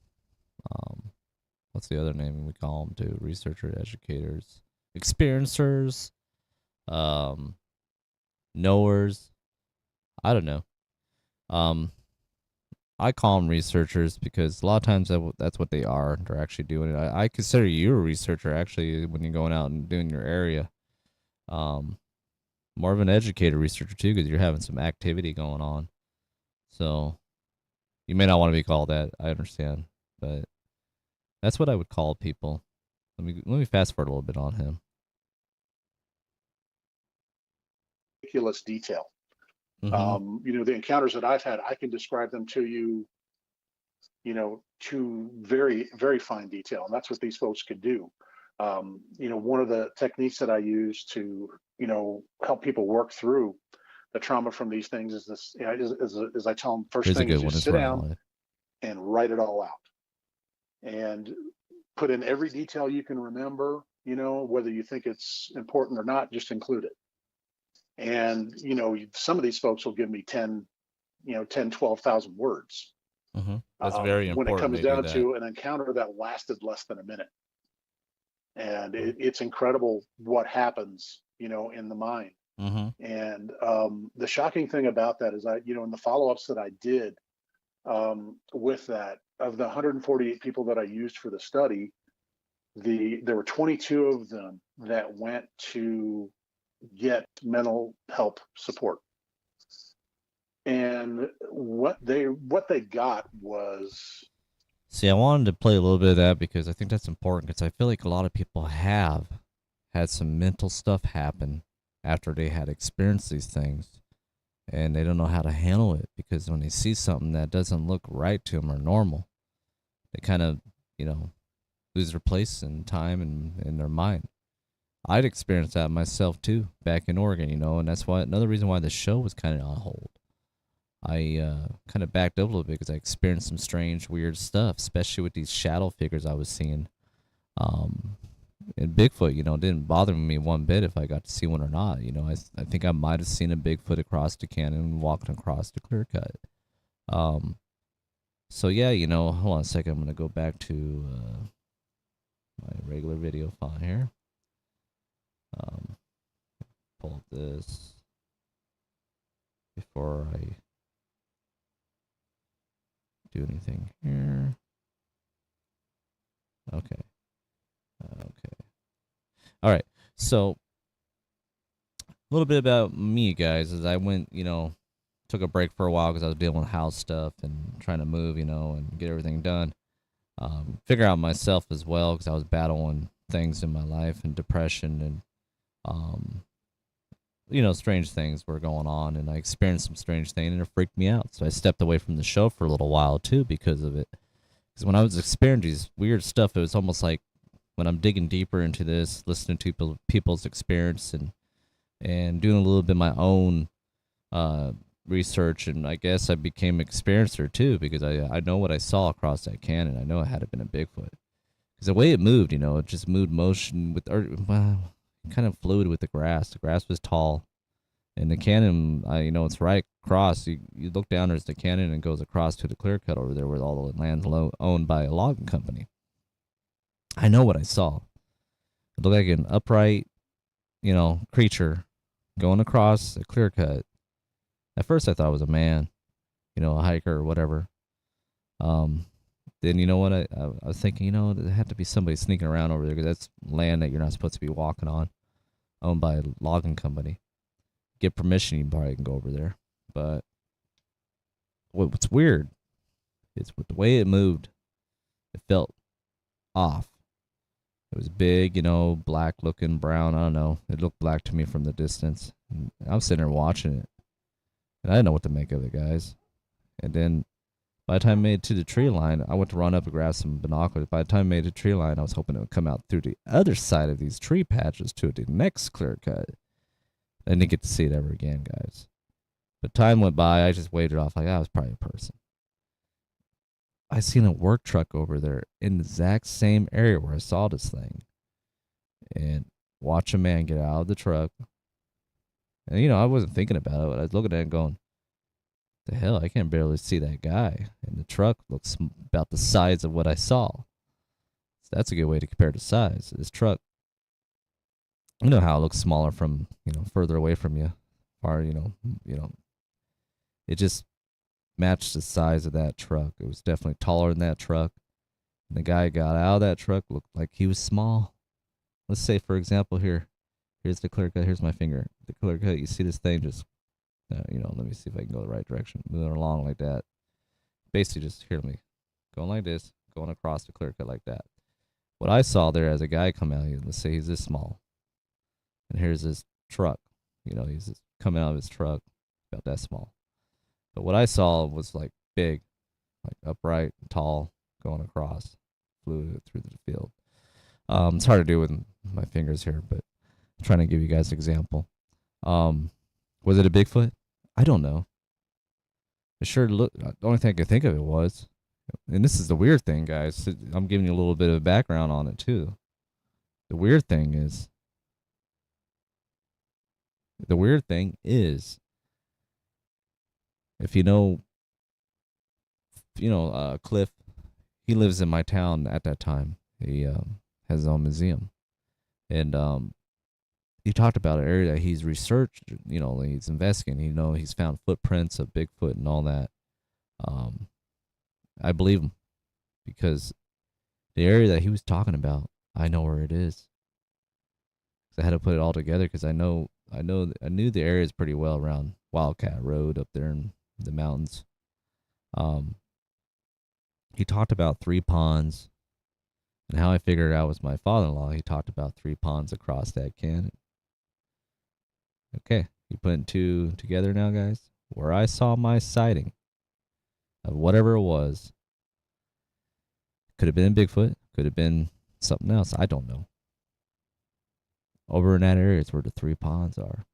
What's the other name we call them too? Researchers, educators, experiencers, knowers. I don't know. I call them researchers because a lot of times that's what they are. They're actually doing it. I consider you a researcher actually when you're going out and doing your area. More of an educator researcher too because you're having some activity going on. So you may not want to be called that. I understand, but that's what I would call people. Let me fast forward a little bit on him. Ridiculous detail. Mm-hmm. The encounters that I've had, I can describe them to you, to very, very fine detail. And that's what these folks could do. One of the techniques that I use to, help people work through the trauma from these things is this, as I tell them, first thing is just sit down and write it all out and put in every detail you can remember, whether you think it's important or not, just include it. And, some of these folks will give me 12,000 words. Mm-hmm. That's very important. When it comes down to an encounter that lasted less than a minute. And it's incredible what happens, in the mind. Mm-hmm. And the shocking thing about that is in the follow-ups that I did with that, of the 148 people that I used for the study, there were 22 of them that went to get mental help support. And what they got was... See, I wanted to play a little bit of that because I think that's important because I feel like a lot of people have had some mental stuff happen after they had experienced these things and they don't know how to handle it because when they see something that doesn't look right to them or normal, they kind of, lose their place in time and in their mind. I'd experienced that myself too back in Oregon, and that's why another reason why the show was kind of on hold. I kind of backed up a little bit because I experienced some strange, weird stuff, especially with these shadow figures I was seeing. And Bigfoot, didn't bother me one bit if I got to see one or not. I think I might have seen a Bigfoot across the canyon walking across the clear cut. So yeah, hold on a second. I'm going to go back to my regular video file here. Pull up this before I do anything here. All right. So a little bit about me, guys, is I went, took a break for a while because I was dealing with house stuff and trying to move, and get everything done. Figure out myself as well because I was battling things in my life and depression and, strange things were going on, and I experienced some strange things and it freaked me out. So I stepped away from the show for a little while too because of it. Because when I was experiencing these weird stuff, it was almost like when I'm digging deeper into this, listening to people's experience and doing a little bit of my own research, and I guess I became an experiencer too because I know what I saw across that canyon. I know it had to been a Bigfoot because the way it moved, it just moved motion with, kind of fluid with the grass. The grass was tall, and the canyon, it's right across. You look down, there's the canyon, and it goes across to the clear cut over there where all the land's owned by a logging company. I know what I saw. It looked like an upright, creature going across a clear cut. At first, I thought it was a man, a hiker or whatever. Then you know what? I was thinking, there had to be somebody sneaking around over there because that's land that you're not supposed to be walking on, owned by a logging company. Get permission, you probably can go over there. But what's weird is with the way it moved, it felt off. It was big, black looking, brown. I don't know. It looked black to me from the distance. And I was sitting there watching it. And I didn't know what to make of it, guys. And then by the time I made it to the tree line, I went to run up and grab some binoculars. By the time I made it to the tree line, I was hoping it would come out through the other side of these tree patches to the next clear cut. I didn't get to see it ever again, guys. But time went by. I just waved it off like I was probably a person. I seen a work truck over there in the exact same area where I saw this thing. And watch a man get out of the truck. And, I wasn't thinking about it, but I was looking at it and going, the hell, I can barely see that guy. And the truck looks about the size of what I saw. So that's a good way to compare the size. This truck, you know how it looks smaller from, further away from you. Or, it just matched the size of that truck. It was definitely taller than that truck. And the guy got out of that truck, looked like he was small. Let's say, for example, here's the clear cut. Here's my finger. The clear cut, you see this thing just, let me see if I can go the right direction. Moving along like that. Basically, just hear me. Going like this, going across the clear cut like that. What I saw there as a guy come out here, let's say he's this small. And here's his truck. He's just coming out of his truck, about that small. But what I saw was like big, like upright, tall, going across, flew through the field. It's hard to do with my fingers here, but I'm trying to give you guys an example. Was it a Bigfoot? I don't know. It sure looked. The only thing I could think of it was, and this is the weird thing, guys. I'm giving you a little bit of background on it too. The weird thing is, if Cliff, he lives in my town at that time. He has his own museum, and he talked about an area that he's researched. He's investigating. He's found footprints of Bigfoot and all that. I believe him because the area that he was talking about, I know where it is. I had to put it all together because I knew the areas pretty well around Wildcat Road up there in the mountains. He talked about 3 ponds, and how I figured it out was my father-in-law. He talked about 3 ponds across that canyon. Okay, you putting 2 together now, guys? Where I saw my sighting of whatever it was, could have been Bigfoot, could have been something else. I don't know. Over in that area is where the 3 ponds are.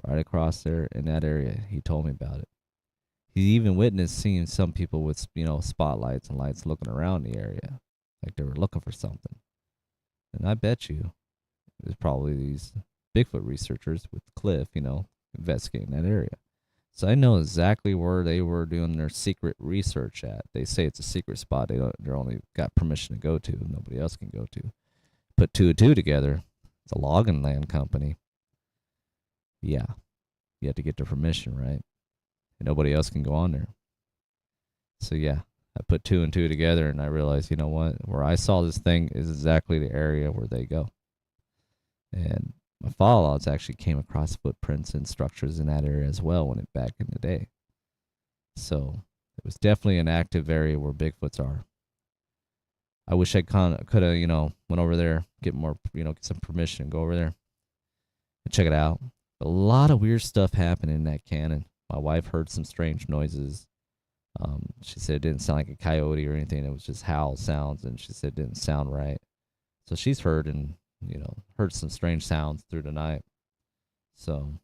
Right across there in that area. He told me about it. He even witnessed seeing some people with, spotlights and lights looking around the area. Like they were looking for something. And I bet you it was probably these Bigfoot researchers with Cliff, investigating that area. So I know exactly where they were doing their secret research at. They say it's a secret spot. They're only got permission to go to. Nobody else can go to. Put 2 and 2 together. It's a logging land company. Yeah. You have to get their permission, right? And nobody else can go on there. So yeah, I put 2 and 2 together and I realized, you know what? Where I saw this thing is exactly the area where they go. And my follow-outs actually came across footprints and structures in that area as well when it back in the day. So it was definitely an active area where Bigfoots are. I wish I could have, went over there, get more, get some permission, go over there and check it out. A lot of weird stuff happened in that canyon. My wife heard some strange noises. She said it didn't sound like a coyote or anything. It was just howl sounds, and she said it didn't sound right. So she's heard heard some strange sounds through the night. So,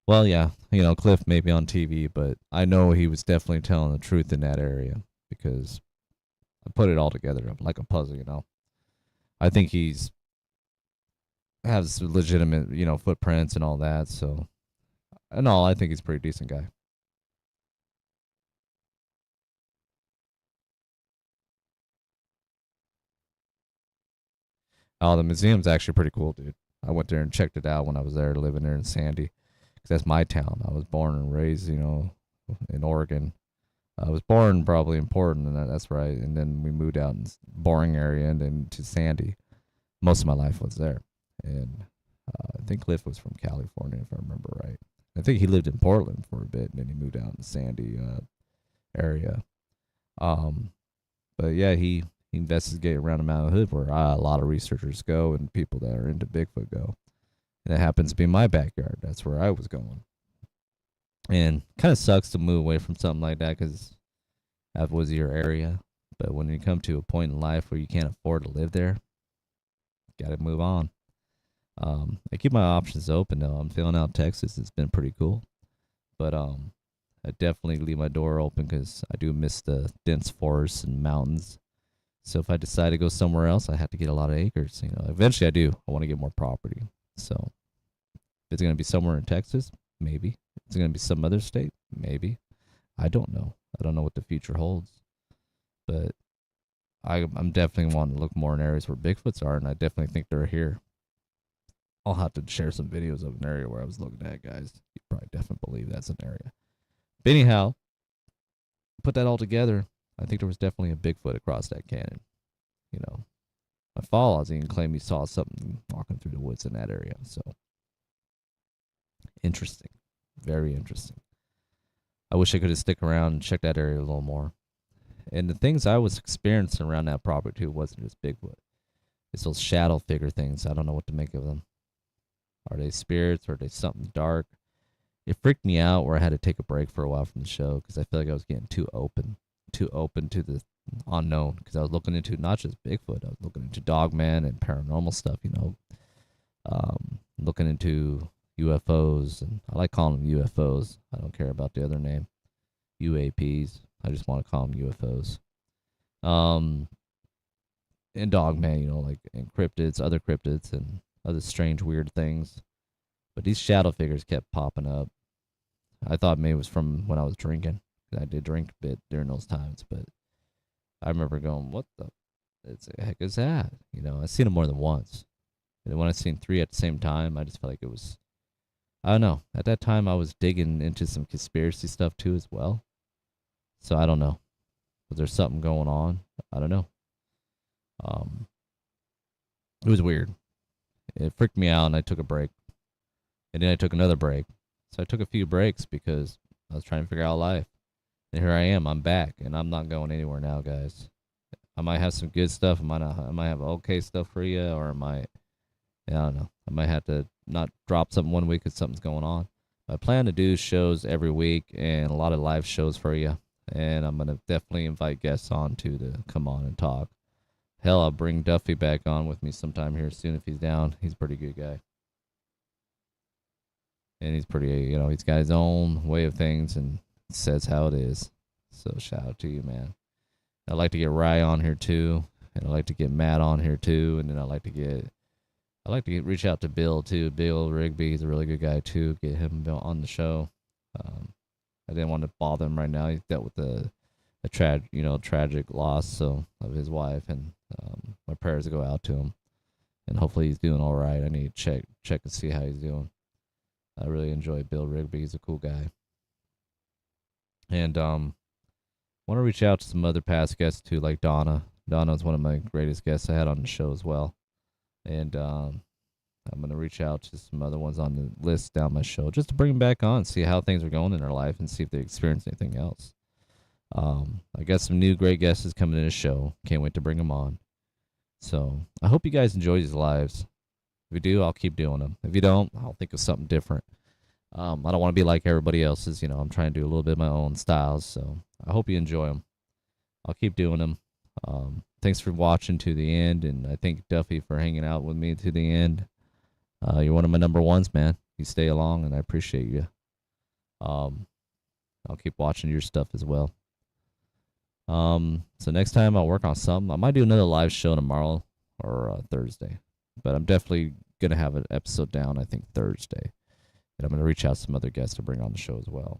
well, yeah, Cliff may be on TV, but I know he was definitely telling the truth in that area because I put it all together like a puzzle. I think has legitimate, footprints and all that. So, in all, I think he's a pretty decent guy. Oh, the museum's actually pretty cool, dude. I went there and checked it out when I was there living there in Sandy, because that's my town. I was born and raised, in Oregon. I was born probably in Portland, and that's right. And then we moved out in boring area and then to Sandy. Most of my life was there. And I think Cliff was from California, if I remember right. I think he lived in Portland for a bit, and then he moved out in the Sandy area. But yeah, he investigated around the Mountain Hood where a lot of researchers go and people that are into Bigfoot go. And it happens to be my backyard. That's where I was going. And kind of sucks to move away from something like that because that was your area. But when you come to a point in life where you can't afford to live there, got to move on. I keep my options open though. I'm filling out Texas. It's been pretty cool. But I definitely leave my door open because I do miss the dense forests and mountains. So if I decide to go somewhere else, I have to get a lot of acres. Eventually I do. I want to get more property. So if it's going to be somewhere in Texas, maybe. Is it going to be some other state? Maybe. I don't know. I don't know what the future holds. But I'm definitely wanting to look more in areas where Bigfoots are, and I definitely think they're here. I'll have to share some videos of an area where I was looking at, guys. You probably definitely believe that's an area. But anyhow, put that all together, I think there was definitely a Bigfoot across that canyon. My follow-outs even claim he saw something walking through the woods in that area. So, interesting. Very interesting. I wish I could have stick around and check that area a little more. And the things I was experiencing around that property too wasn't just Bigfoot. It's those shadow figure things. I don't know what to make of them. Are they spirits or are they something dark? It freaked me out where I had to take a break for a while from the show because I feel like I was getting too open to the unknown, because I was looking into not just Bigfoot, I was looking into Dogman and paranormal stuff, looking into UFOs, and I like calling them UFOs. I don't care about the other name, UAPs. I just want to call them UFOs. And Dogman, and cryptids, other cryptids, and other strange, weird things. But these shadow figures kept popping up. I thought maybe it was from when I was drinking. I did drink a bit during those times, but I remember going, what the heck is that? I've seen them more than once. And when I seen 3 at the same time, I just felt like it was, I don't know. At that time, I was digging into some conspiracy stuff too as well. So I don't know. Was there something going on? I don't know. It was weird. It freaked me out, and I took a break. And then I took another break. So I took a few breaks because I was trying to figure out life. And here I am. I'm back, and I'm not going anywhere now, guys. I might have some good stuff. I might have okay stuff for you, or I don't know. I might have to not drop something one week if something's going on. I plan to do shows every week and a lot of live shows for you. And I'm going to definitely invite guests on to come on and talk. Hell, I'll bring Duffy back on with me sometime here soon if he's down. He's a pretty good guy. And he's pretty, he's got his own way of things and says how it is. So shout out to you, man. I'd like to get Rye on here too. And I'd like to get Matt on here too. And then I'd like to reach out to Bill too. Bill Rigby, he's a really good guy too. Get him on the show. I didn't want to bother him right now. He dealt with a tragic loss of his wife, and my prayers go out to him. And hopefully he's doing all right. I need to check and see how he's doing. I really enjoy Bill Rigby. He's a cool guy. And want to reach out to some other past guests too, like Donna. Donna was one of my greatest guests I had on the show as well. And I'm going to reach out to some other ones on the list down my show just to bring them back on, see how things are going in their life, and see if they experience anything else. I got some new great guests coming in the show. Can't wait to bring them on. So I hope you guys enjoy these lives. If you do, I'll keep doing them. If you don't, I'll think of something different. I don't want to be like everybody else's. I'm trying to do a little bit of my own styles. So I hope you enjoy them. I'll keep doing them. Thanks for watching to the end, and I thank Duffy for hanging out with me to the end. You're one of my number ones, man. You stay along, and I appreciate you. I'll keep watching your stuff as well. So next time I'll work on something. I might do another live show tomorrow or Thursday, but I'm definitely gonna have an episode down, I think Thursday, and I'm gonna reach out to some other guests to bring on the show as well.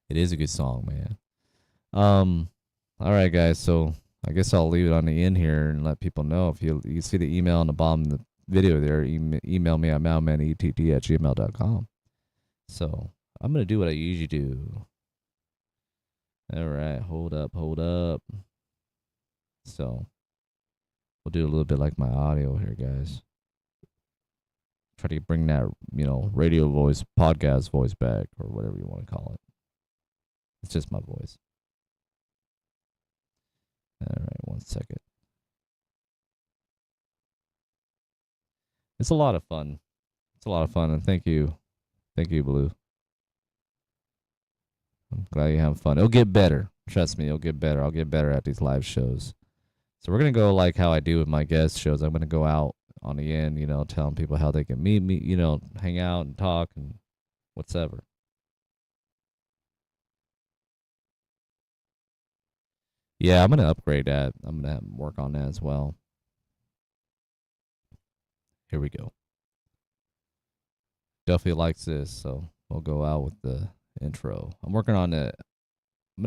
It is a good song, man. All right, guys. So I guess I'll leave it on the end here and let people know. If you see the email on the bottom of the video there, email me at mountainmanett@gmail.com. So I'm going to do what I usually do. All right. Hold up. So we'll do a little bit like my audio here, guys. Try to bring that, radio voice, podcast voice back, or whatever you want to call it. It's just my voice. All right, 1 second. It's a lot of fun. And thank you, Blue. I'm glad you're having fun. It'll get better. Trust me, it'll get better. I'll get better at these live shows. So we're gonna go like how I do with my guest shows. I'm gonna go out on the end, telling people how they can meet me, hang out and talk and whatsoever. Yeah, I'm going to upgrade that. I'm going to work on that as well. Here we go. Duffy likes this, so we'll go out with the intro. I'm going to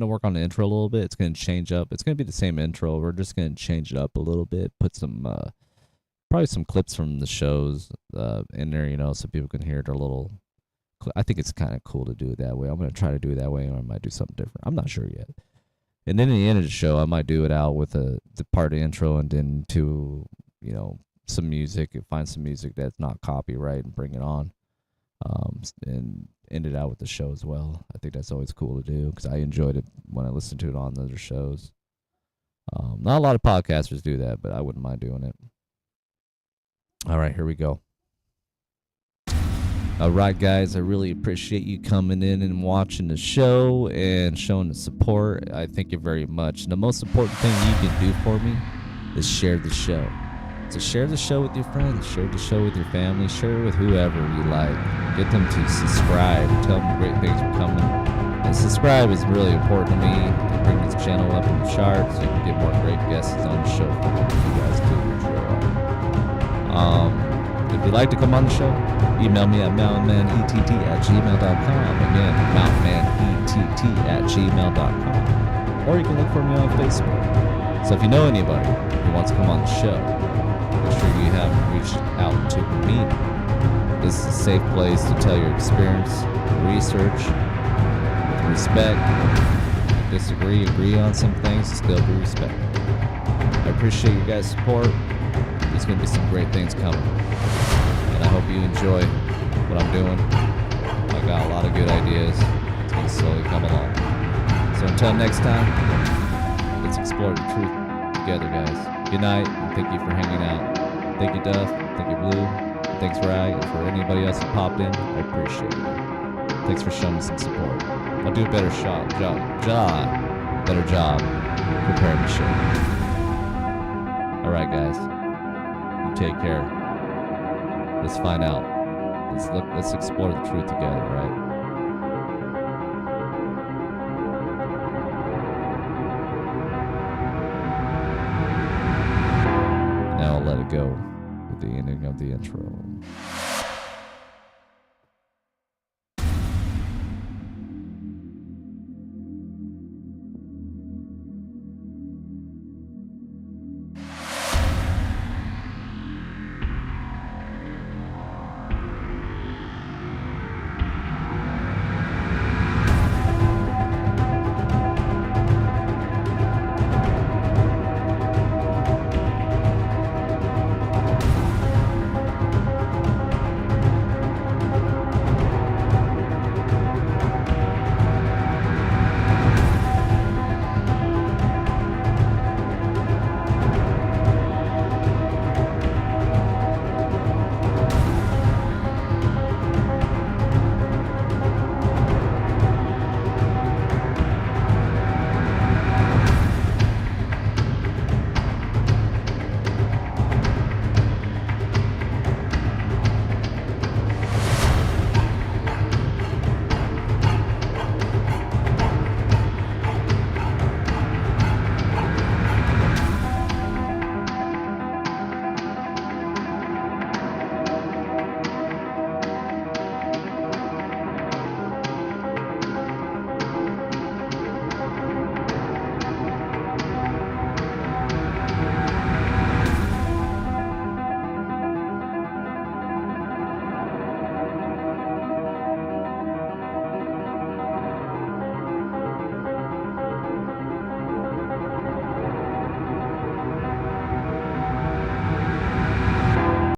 work on the intro a little bit. It's going to change up. It's going to be the same intro. We're just going to change it up a little bit. Put some, probably some clips from the shows in there, so people can hear it a little. I think it's kind of cool to do it that way. I'm going to try to do it that way, or I might do something different. I'm not sure yet. And then in the end of the show, I might do it out with the part of the intro, and then to, some music, find some music that's not copyright and bring it on, and end it out with the show as well. I think that's always cool to do because I enjoyed it when I listened to it on other shows. Not a lot of podcasters do that, but I wouldn't mind doing it. All right, here we go. All right, guys, I really appreciate you coming in and watching the show and showing the support. I thank you very much. The most important thing you can do for me is share the show. So share the show with your friends, share the show with your family, share it with whoever you like. Get them to subscribe, tell them great things are coming. And subscribe is really important to me to bring this channel up in the charts so you can get more great guests on the show for you guys to enjoy. If you'd like to come on the show, email me at mountainmanett@gmail.com. Again, mountainmanett@gmail.com. Or you can look for me on Facebook. So if you know anybody who wants to come on the show, make sure you have reached out to me. This is a safe place to tell your experience, research, with respect. Disagree, agree on some things, still be respected. I appreciate your guys' support. There's going to be some great things coming. And I hope you enjoy what I'm doing. I got a lot of good ideas. It's going to slowly come along. So until next time, let's explore the truth together, guys. Good night, and thank you for hanging out. Thank you, Duff. Thank you, Blue. Thanks, Rye. And for anybody else that popped in, I appreciate you. Thanks for showing me some support. I'll do a better job preparing the show. All right, guys. You take care. Let's find out. Let's explore the truth together, right? Now I'll let it go with the ending of the intro.